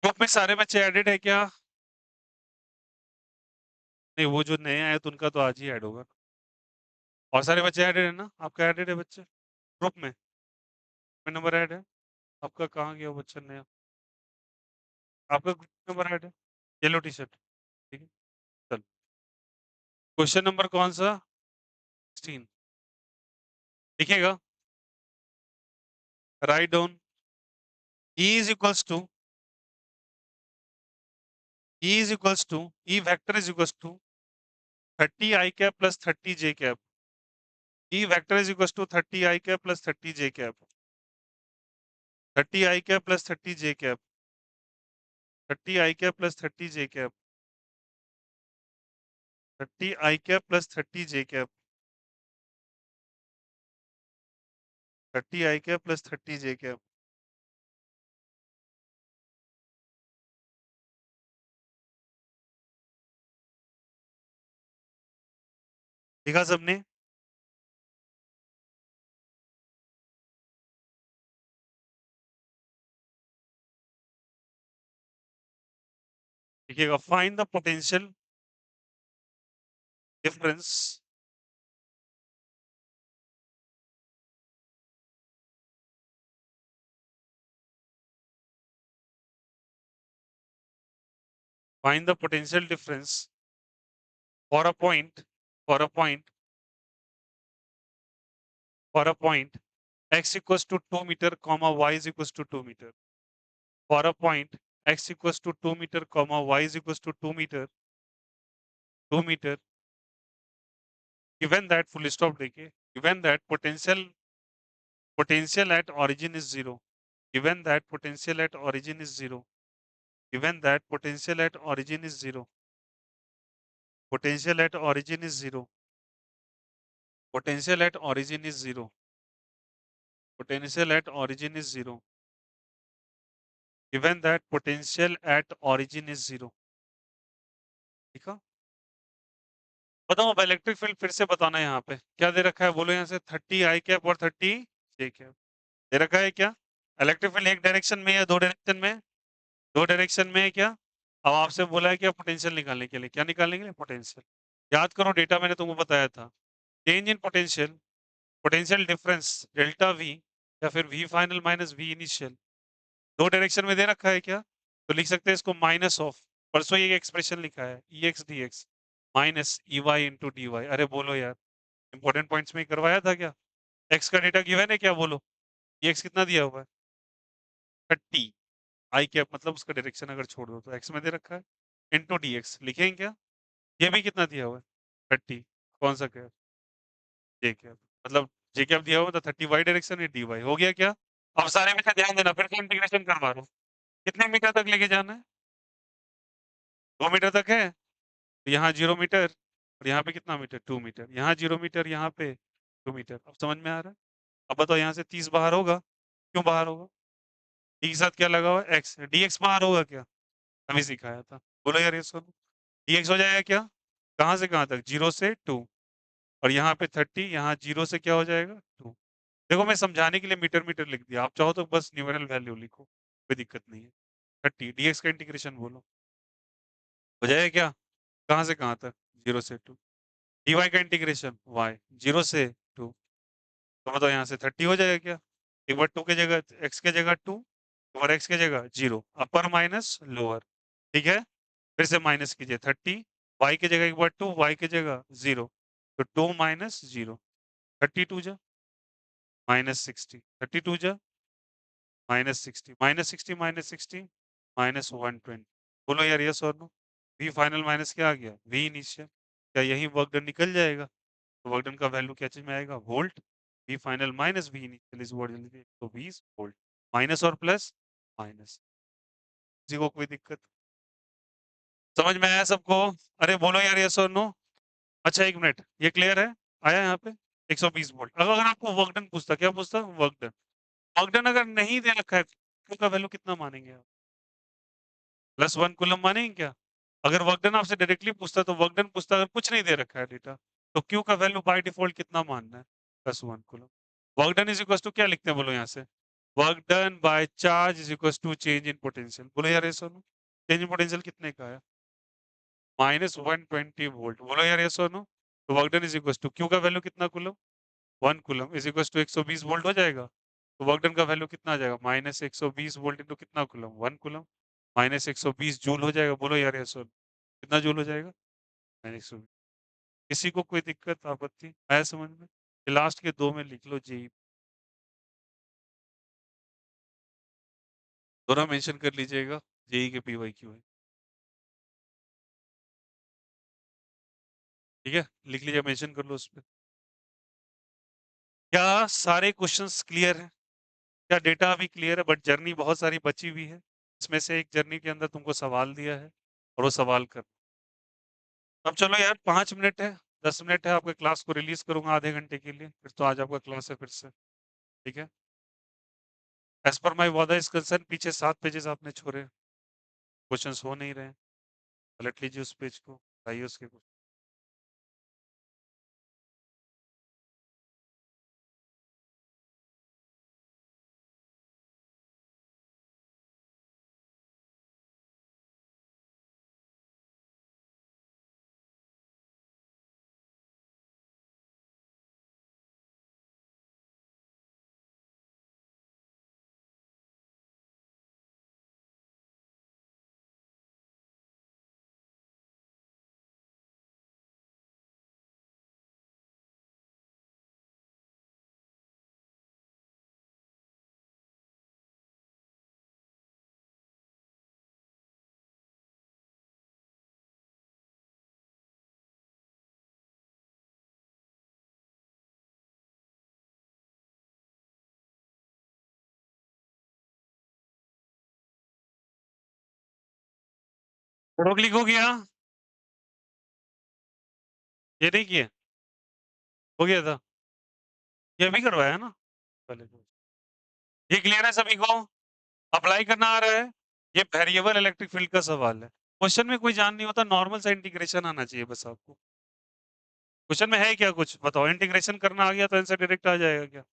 [SPEAKER 1] ग्रुप में सारे बच्चे एडेड है क्या? नहीं, वो जो नए आए तो उनका तो आज ही ऐड होगा। और सारे बच्चे एडेड है ना? आपका एडेड है बच्चे? ग्रुप में? नंबर ऐड है? आपका कहाँ गया वो बच्चा नया? आपका ग्रुप नंबर ऐड है? येलो टी-शर्ट, ठीक है? चलो। क्वेश्चन नंबर कौन-सा? 16 लिखिएगा। Write down E is equals to E vector is equals to 30 I cap plus 30 J cap. E vector is equals to 30 I cap plus 30 J cap. 30 I cap plus 30 J cap. 30 I cap plus 30 J cap. 30 I cap plus 30 J cap. 30 I cap plus 30 J cap. लिखा सबने? लिखिएगा find the potential difference find the potential difference for a point for a point for a point x equals to 2 meter comma y is equals to 2 meter. For a point x equals to 2 meter comma y is equals to 2 meter given that full stop देखिए given that potential at origin is zero, given that potential at origin is zero, given that potential at origin is zero, potential at origin is zero, potential at origin is zero, potential at origin is zero, given that potential at origin is zero. ठीक है? बताओ अब electric field फिर से बताना है यहाँ पे क्या दे रखा है बोलो यहाँ से 30 आई कैप और 30 जे कैप दे रखा है क्या इलेक्ट्रिक फील्ड एक डायरेक्शन में या दो डायरेक्शन में दो डायरेक्शन में है क्या अब आपसे बोला है क्या पोटेंशियल निकालने के लिए क्या निकालने के लिए पोटेंशियल याद करो डेटा मैंने तुमको बताया था change in potential potential difference delta V या फिर V final minus V initial दो डायरेक्शन में दे रखा है क्या तो लिख सकते हैं इसको माइनस ऑफ परसों ये एक्सप्रेशन लिखा है E X D X minus E Y into D Y अरे बोलो यार इंपॉर्टेंट पॉइंट्स में करवाया था क्या एक्स का डेटा गिवन है क्या बोलो ये एक्स कितना दिया हुआ है 30 आई कैप मतलब उसका डायरेक्शन अगर छोड़ दो तो एक्स में दे रखा है इंटू डी एक्स लिखेंगे क्या ये भी कितना दिया हुआ है 30 कौन सा कैप जे कैप मतलब जे कैप दिया हुआ था 30 वाई डायरेक्शन है डी वाई हो गया क्या अब सारे में से ध्यान देना फिर से इंटीग्रेशन करवा रहा हूँ कितने मीटर तक लेके जाना है 2 मीटर तक है तो यहाँ 0 मीटर और यहाँ पे कितना मीटर 2 मीटर यहाँ 0 मीटर यहाँ पे 2 मीटर अब समझ में आ रहा है अब बताओ यहाँ से 30 बाहर होगा क्यों बाहर होगा डी के साथ क्या लगा हुआ है एक्स डी एक्स बाहर होगा क्या अभी सिखाया था बोलो यार ये सुनो डी एक्स हो जाएगा क्या कहाँ से कहाँ तक 0 से 2 और यहाँ पे 30 यहाँ 0 से क्या हो जाएगा 2 देखो मैं समझाने के लिए मीटर मीटर लिख दिया आप चाहो तो बस न्यूमेरल वैल्यू लिखो कोई दिक्कत नहीं है 30 डी एक्स का इंटीग्रेशन बोलो हो जाएगा क्या कहाँ से कहाँ तक 0 से 2 डी वाई का इंटीग्रेशन वाई 0 से 2 तो मतलब यहाँ से 30 हो जाएगा क्या एक बार 2 के जगह एक्स के जगह 2 और एक्स के जगह 0 अपर माइनस लोअर ठीक है फिर से माइनस कीजिए 30 वाई की जगह एक बार 2 वाई की जगह 0 तो 2 माइनस 0 32 जा माइनस 60 32 जा माइनस 60 माइनस 60 माइनस 60 माइनस 120 बोलो यार यस और नो। वी फाइनल माइनस क्या आ गया, वी इनिशियल। क्या यही वर्क डन निकल जाएगा? तो वर्क डन का वैल्यू क्या चीज में आएगा, volt. V final minus V initial is what, तो 20 वोल्ट। माइनस और प्लस माइनस। किसी को कोई दिक्कत? समझ में आया सबको? अरे बोलो यार यस और नो। अच्छा एक मिनट, ये क्लियर है? आया यहाँ पे 120 वोल्ट। अगर अगर आपको वर्क डन पूछता, क्या पूछता, वर्क डन। वर्क डन अगर नहीं दे रखा है, Q का वैल्यू कितना मानेंगे आप? +1 कूलम मानेंगे क्या? अगर वर्क डन आपसे डायरेक्टली पूछता तो वर्क डन पूछता, अगर कुछ नहीं दे रखा है डेटा तो Q का वैल्यू बाय डिफॉल्ट कितना मानना है? +1 coulomb. Work done is equal to क्या लिखते हैं, बोलो यहाँ से। Work done by charge is equal to change in potential. बोलो यार ये सुनो, चेंज इन पोटेंशियल कितने का है? -120 वोल्ट। बोलो यार यस और नो। तो work done is equal to Q का वैल्यू कितना coulomb, 1 coulomb is equal to 120 volt हो जाएगा। तो वर्क डन का वैल्यू कितना आ जाएगा, -120 वोल्ट इंटू कितना कूलम, 1 कूलम, -120 जूल हो जाएगा। बोलो यार यस और नो। कितना जूल हो जाएगा, -120। किसी को कोई दिक्कत आपत्ति आया समझ में? ये लास्ट के 2 में लिख लो जी। दोनों मेंशन कर लीजिएगा, जेई के पीवाईक्यू है। ठीक है, लिख लीजिए, मेंशन कर लो उस पे। क्या सारे क्वेश्चंस क्लियर हैं? क्या डेटा अभी क्लियर है? बट जर्नी बहुत सारी बची हुई है। इसमें से एक जर्नी के अंदर तुमको सवाल दिया है और वो सवाल कर। अब चलो यार 5 मिनट है, 10 मिनट है, आपके क्लास को रिलीज करूंगा आधे घंटे के लिए, फिर तो आज आपका क्लास है फिर से। ठीक है, एज पर माई वादा इज कंसर्न, पीछे 7 पेजेस आपने छोड़े, क्वेश्चंस हो नहीं रहे हैं। पलट लीजिए उस पेज को, आइए उसके कुछ। थोड़ा क्लिक हो गया? ये नहीं किए? हो गया था? ये अभी करवाया ना पहले तो। ये क्लियर है सभी को? अप्लाई करना आ रहा है? ये वेरिएबल इलेक्ट्रिक फील्ड का सवाल है। क्वेश्चन में कोई जान नहीं होता, नॉर्मल सा इंटीग्रेशन आना चाहिए बस आपको। क्वेश्चन में है क्या कुछ बताओ, इंटीग्रेशन करना आ गया तो आंसर डायरेक्ट आ जाएगा क्या?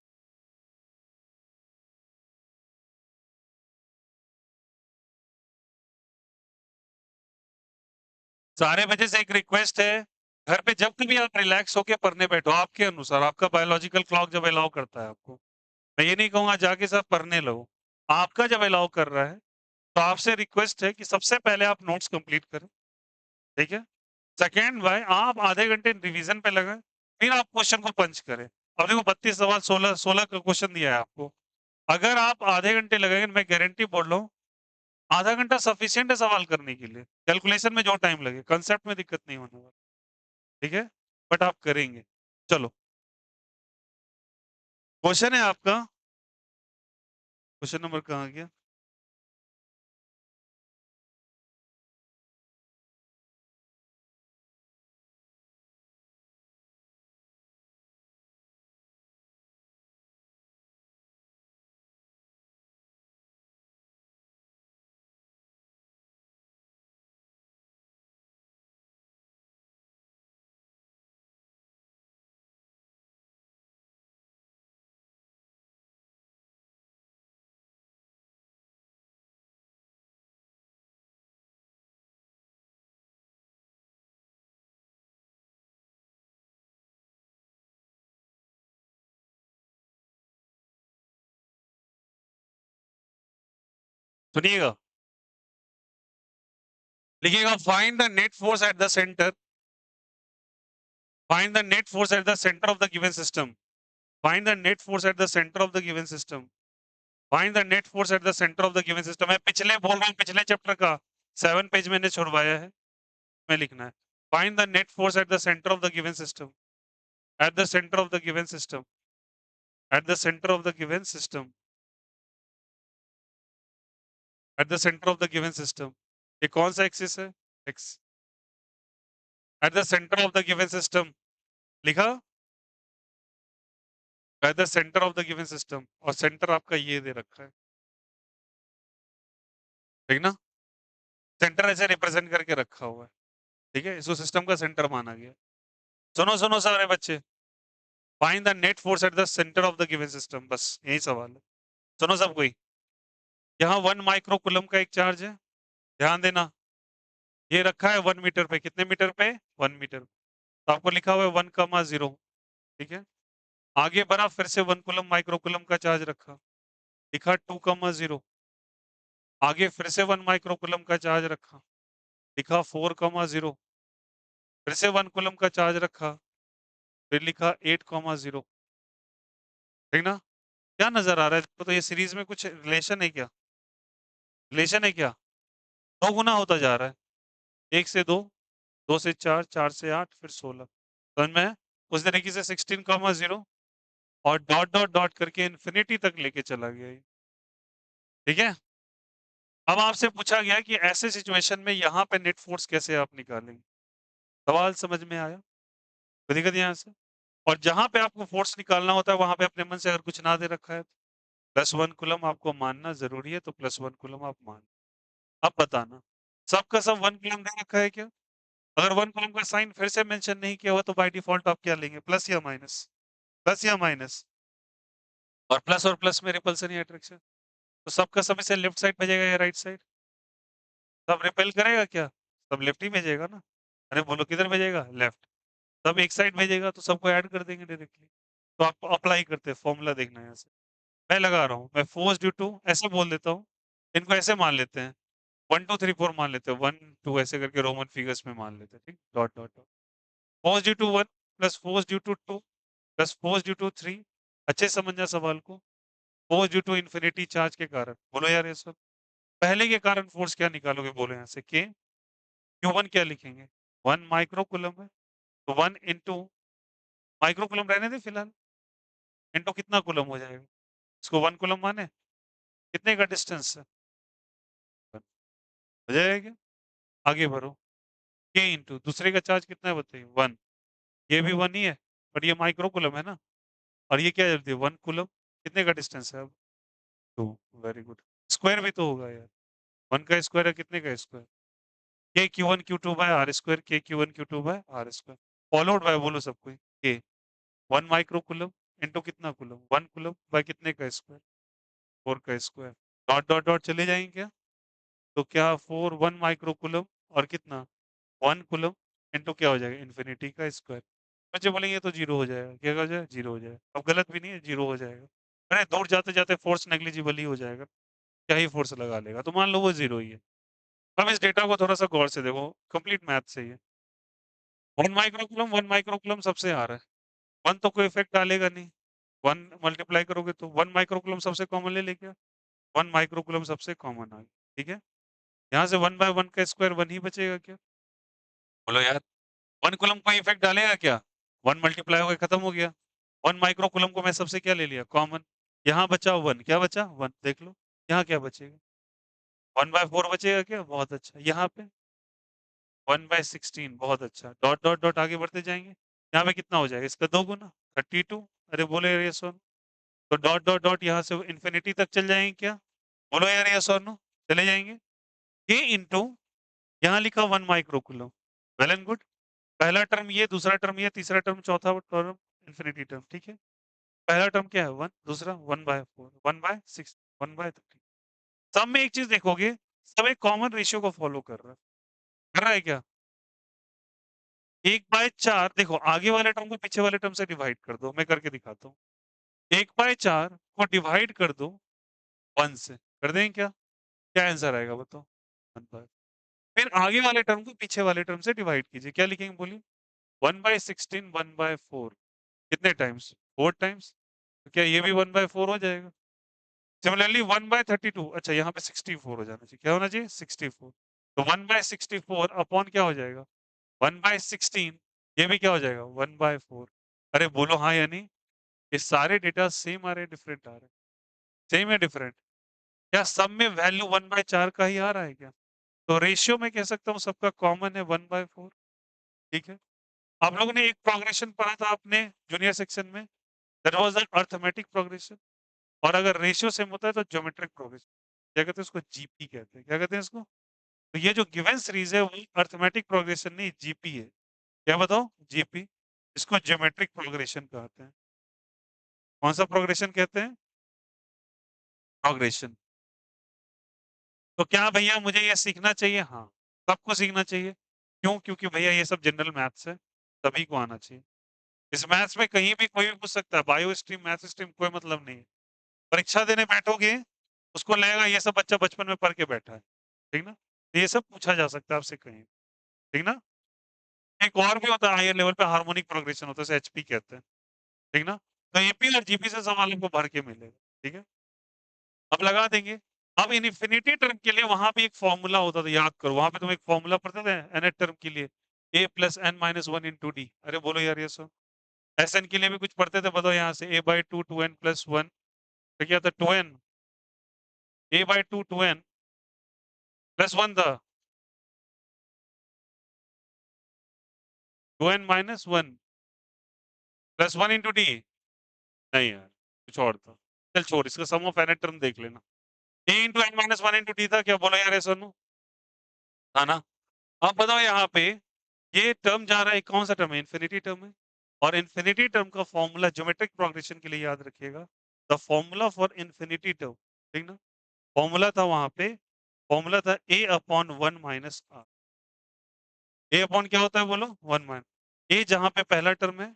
[SPEAKER 1] सारे बजे से एक रिक्वेस्ट है, घर पे जब भी आप रिलैक्स होके पढ़ने बैठो, आपके अनुसार आपका बायोलॉजिकल क्लॉक जब अलाउ करता है आपको। मैं ये नहीं कहूंगा जाके सब पढ़ने लो, आपका जब अलाउ कर रहा है तो आपसे रिक्वेस्ट है कि सबसे पहले आप नोट्स कंप्लीट करें। ठीक है, सेकेंड भाई आप आधे घंटे रिवीजन पे लगाएं, फिर आप क्वेश्चन को पंच करें। अब देखो 32 सवाल, 16 का क्वेश्चन दिया है आपको। अगर आप आधे घंटे लगेंगे, मैं गारंटी बोल रहा हूँ, आधा घंटा सफिशियंट है सवाल करने के लिए। कैलकुलेशन में जो टाइम लगे, कंसेप्ट में दिक्कत नहीं होने वाली। ठीक है, बट आप करेंगे। चलो, क्वेश्चन है आपका, क्वेश्चन नंबर कहाँ गया? सुनिएगा, लिखिएगा find the net force at the centre, find the net force at the centre of the given system, find the net force at the centre of the given system, find the net force at the centre of the given system. मैं पिछले बोल रहा हूँ, पिछले chapter का 7 page मैंने छुड़वाया है, में लिखना है। Find the net force at the centre of the given system, at the centre of the given system, at the centre of the given system, at the centre of the given system. ये कौन सा axis है? X. At the centre of the given system लिखा, at the centre of the given system, और centre आपका ये दे रखा है, ठीक ना? सेंटर ऐसे रिप्रेजेंट करके रखा हुआ है, ठीक है, इसको सिस्टम का सेंटर माना गया। सुनो सुनो सारे बच्चे, find the net force at the centre of the given system, बस यही सवाल है। सुनो सब कोई, यहाँ 1 माइक्रो कूलम का एक चार्ज है, ध्यान देना, ये रखा है 1 मीटर पे, कितने मीटर पे? 1 मीटर। तो आपको लिखा हुआ है 1,0, ठीक है। आगे बढ़ा, फिर से 1 कूलम माइक्रो कूलम का चार्ज रखा, लिखा 2,0। आगे फिर से 1 माइक्रो कूलम का चार्ज रखा, लिखा 4,0। फिर से 1 कूलम का चार्ज रखा, फिर लिखा 8,0, ठीक ना? क्या नजर आ रहा है? तो ये सीरीज में कुछ रिलेशन है क्या? रिलेशन है क्या? 2 गुना होता जा रहा है, 1 से 2, 2 से 4, 4 से 8, फिर 16। तो मैं उस तरीके से 16,0 और डॉट डॉट डॉट करके इन्फिनिटी तक लेके चला गया ये, ठीक है। अब आपसे पूछा गया कि ऐसे सिचुएशन में यहाँ पे नेट फोर्स कैसे आप निकालेंगे? सवाल समझ में आया? कोई दिक्कत यहाँ से? और जहां पे आपको फोर्स निकालना होता है वहां पे अपने मन से अगर कुछ ना दे रखा है, +1 कूलम आपको मानना जरूरी है, तो +1 कूलम आप मान। अब बताना, सबका सब 1 कूलम दे रखा है क्या? अगर 1 कूलम का साइन फिर से मेंशन नहीं किया हुआ तो बाय डिफॉल्ट आप क्या लेंगे? प्लस या माइनस? प्लस या माइनस? और प्लस में रिपल्सन या अट्रैक्शन, तो सबका सब इसे लेफ्ट साइड भेजेगा या राइट साइड? सब रिपेल करेगा क्या? सब लेफ्ट ही भेजेगा ना। अरे बोलो किधर भेजेगा? लेफ्ट। सब एक साइड भेजेगा तो सबको ऐड कर देंगे डायरेक्टली। तो आप अप्लाई करते हैं, फॉर्मूला देखना है यहाँ से। मैं लगा रहा हूँ, मैं फोर्स ड्यू टू ऐसे बोल देता हूँ, इनको ऐसे मान लेते हैं, 1 2 3 4 मान लेते हैं, 1 2 ऐसे करके रोमन फिगर्स में मान लेते हैं, ठीक, dot dot dot. Force due to 1 plus force due to 2 plus force due to 3। अच्छे से समझना सवाल को। Force due to infinity charge के कारण, बोलो यार ये सब। पहले के कारण फोर्स क्या निकालोगे? बोलो यहाँ से, के Q1 क्या लिखेंगे? 1 माइक्रो कूलम है, तो 1 इंटू माइक्रो कूलम रहने दे फिलहाल, इंटू कितना कूलम हो जाएगा? इसको 1 कूलम माने, कितने का डिस्टेंस है? 1 हो जाएगा क्या? आगे बढ़ो, के इंटू दूसरे का चार्ज कितना है बताइए? 1। ये भी 1 ही है, बट ये माइक्रो कूलम है ना, और ये क्या जल्दी 1 कूलम, कितने का डिस्टेंस है अब? 2। Very good. स्क्वायर भी तो होगा यार, 1 का स्क्वायर है, कितने का square? K Q1 Q2 by R square, K Q1 Q2 by R square, followed by, बोलो सब कोई, के 1 माइक्रो कूलम इंटू कितना कूलम? 1 कूलम बाय कितने का स्क्वायर? 4 का स्क्वायर। डॉट डॉट डॉट चले जाएंगे क्या? तो क्या 4 1 माइक्रो कूलम और कितना 1 कूलम इंटू क्या हो जाएगा? इन्फिनिटी का स्क्वायर। बच्चे बोलेंगे तो जीरो हो जाएगा, क्या हो जाएगा? जीरो हो जाएगा। अब गलत भी नहीं है, जीरो हो जाएगा। अरे दूर जाते जाते फोर्स नेग्लिजिबल ही हो जाएगा, क्या ही फोर्स लगा लेगा, तो मान लो वो जीरो ही है। अब इस डेटा को थोड़ा सा गौर से देखो, कंप्लीट मैथ से ही है। 1 माइक्रो कूलम सबसे आ रहा है, 1 तो कोई इफेक्ट डालेगा नहीं, 1 मल्टीप्लाई करोगे तो 1 माइक्रो कूलम सबसे कॉमन ले लेके 1 माइक्रो कूलम सबसे कॉमन आ गया, ठीक है। यहाँ से 1 बाय 1 का स्क्वायर 1 ही बचेगा क्या? बोलो यार, 1 कूलम कोई इफेक्ट डालेगा क्या? 1 मल्टीप्लाई हो गया, खत्म हो गया। 1 माइक्रो कूलम को मैं सबसे क्या ले लिया? कॉमन। यहाँ बचा 1, क्या बचा? 1, देख लो यहाँ क्या बचेगा? 1 बाय 4 बचेगा क्या? बहुत अच्छा। यहाँ पे 1 बाय 16, बहुत अच्छा। डॉट डॉट डॉट आगे बढ़ते जाएंगे, यहाँ पे कितना हो जाएगा? इसका 2 गुना 32। अरे बोले यार ये सोन, तो डॉट डॉट डॉट यहाँ से इन्फिनिटी तक चल जाएंगे क्या? बोलो यार ये सोन, चले जाएंगे। ये इंटू यहाँ लिखा 1 micro coulomb, well and good. पहला टर्म ये, दूसरा टर्म ये, तीसरा टर्म, चौथा टर्म इन्फिनिटी टर्म, ठीक है। पहला टर्म क्या है? 1, दूसरा 1 बाय 4, 1 बाय 6, 1 बाय 30। सब में एक चीज देखोगे, सब एक कॉमन रेशियो को फॉलो कर रहा है। कर रहा है क्या? 1/4 देखो, आगे वाले टर्म को पीछे वाले टर्म से डिवाइड कर दो, मैं करके दिखाता हूँ। 1/4 को डिवाइड कर दो 1 से, कर दें क्या? क्या आंसर आएगा बताओ? 1 बाय। फिर आगे वाले टर्म को पीछे वाले टर्म से डिवाइड कीजिए, क्या लिखेंगे बोलिए? 1/16, 1/4, कितने टाइम्स? 4 टाइम्स। तो क्या ये भी 1/4 हो जाएगा? सिमिलरली 1/32, अच्छा यहाँ पे 64 हो जाना चाहिए, क्या होना चाहिए? 64। तो 1/64 अपॉन क्या हो जाएगा 1/16 ये भी क्या हो जाएगा 1/4 अरे बोलो हाँ या नहीं ये सारे डेटा सेम आ रहे हैं डिफरेंट आ रहे हैं सेम है डिफरेंट क्या सब में वैल्यू 1/4 का ही आ रहा है क्या तो रेशियो में कह सकता हूँ सबका कॉमन है 1/4 ठीक है आप लोगों ने एक प्रोग्रेशन पढ़ा था अपने जूनियर सेक्शन में that was the arithmetic progression और अगर रेशियो सेम होता है तो ज्योमेट्रिक प्रोग्रेशन क्या कहते हैं उसको जीपी कहते हैं क्या कहते हैं इसको तो ये जो गिवन सीरीज है वो अर्थमेटिक प्रोग्रेशन नहीं जीपी है क्या बताओ जीपी इसको ज्योमेट्रिक प्रोग्रेशन कहते हैं कौन सा प्रोग्रेशन कहते हैं प्रोग्रेशन तो क्या भैया मुझे ये सीखना चाहिए हाँ सबको सीखना चाहिए क्यों क्योंकि भैया ये सब जनरल मैथ्स है सभी को आना चाहिए इस मैथ्स में कहीं भी कोई भी पूछ सकता है बायो स्ट्रीम मैथ स्ट्रीम कोई मतलब नहीं है परीक्षा देने बैठोगे उसको लगेगा ये सब बच्चा बचपन में पढ़ के बैठा है ठीक ना तो ये सब पूछा जा सकता है आपसे कहीं ठीक ना एक और भी होता है हायर लेवल पे हार्मोनिक प्रोग्रेशन होता है उसे एचपी कहते हैं ठीक ना तो एपी और जीपी से सवाल आपको भर के मिलेगा ठीक है अब लगा देंगे अब इन्फिनिटी टर्म के लिए वहां पे एक फॉर्मूला होता था याद करो वहां पे तुम एक फॉर्मूला पढ़ते थे एन टर्म के लिए A plus N minus one into D अरे बोलो यार ये सब एस एन के लिए भी कुछ पढ़ते थे बताओ यहाँ से a/2 2n प्लस वन तो क्या था 2n a/2 2n plus one था 2n minus one plus one into D नहीं यार कुछ और था चल छोड़ इसका सम ऑफ एन टर्म देख लेना a into N minus one into D था क्या बोलो यार ये सोनू था ना अब बताओ यहाँ पे ये टर्म जा रहा है कौन सा टर्म है इन्फिनिटी टर्म है और इन्फिनिटी टर्म का फॉर्मूला ज्योमेट्रिक प्रोग्रेशन के लिए याद रखिएगा the formula for infinity term ठीक ना फॉर्मूला था वहां पे फॉर्मूला था a upon one minus R A upon क्या होता है बोलो वन माइनस ए जहां पे पहला टर्म है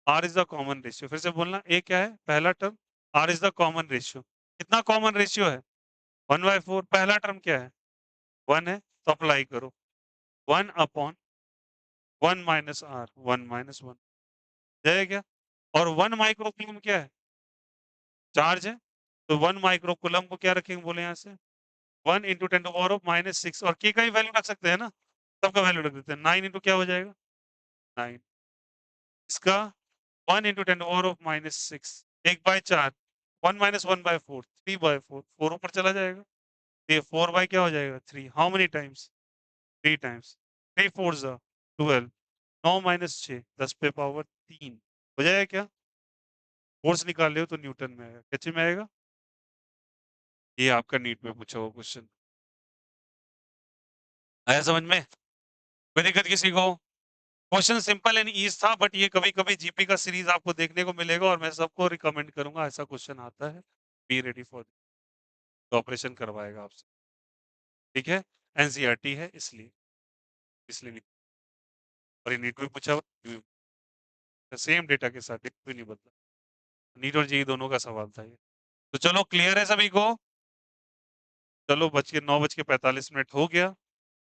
[SPEAKER 1] R is the common ratio फिर से बोलना ए क्या है पहला term R is the common ratio कितना कॉमन रेशियो है 1/4 पहला टर्म क्या है 1 है तो अप्लाई करो 1 अपॉन 1 माइनस आर 1 माइनस 1 है क्या और 1 माइक्रोकूलम क्या है चार्ज है तो 1 माइक्रोकूलम को क्या रखेंगे बोले यहाँ से 1 into ten to power of -6 और के का ही वैल्यू रख सकते हैं ना सबका वैल्यू रख देते हैं 9 इंटू क्या हो जाएगा 9 इसका 1 into ten to power of -6 1/4 1 minus 1/4 3/4 4 ऊपर चला जाएगा तो ये 4 बाय क्या हो जाएगा 3 हाउ मेनी टाइम्स 3 टाइम्स 3 4 जा 12 9 माइनस 6 10 पे पावर 3 हो जाएगा क्या फोर्स निकाल रहे हो तो न्यूटन में आएगा कैसे में आएगा ये आपका नीट में पूछा हुआ क्वेश्चन आया समझ में कोई दिक्कत किसी को क्वेश्चन सिंपल एंड ईज था बट ये कभी कभी जीपी का सीरीज आपको देखने को मिलेगा और मैं सबको रिकमेंड करूंगा ऐसा क्वेश्चन आता है बी रेडी फॉर ऑपरेशन करवाएगा आपसे ठीक है एनसीईआरटी है इसलिए इसलिए नहीं और ये नीट में पूछा सेम डेटा के साथ भी नहीं बदला नीट और जेई दोनों का सवाल था ये तो चलो क्लियर है सभी को चलो बच के 9:45 हो गया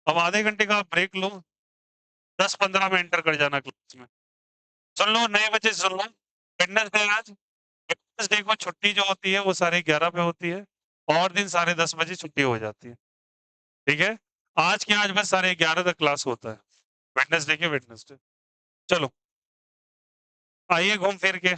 [SPEAKER 1] अब आधे घंटे का ब्रेक लो 10-15 में एंटर कर जाना क्लास में सुन लो नए बच्चे सुन लो वेडनेसडे आज वेडनेसडे को छुट्टी जो होती है वो 11:30 पे होती है और दिन 10:30 बजे छुट्टी हो जाती है ठीक है आज के आज बस 11:30 तक क्लास होता है वेडनेसडे के वेडनेसडे चलो आइए घूम फिर के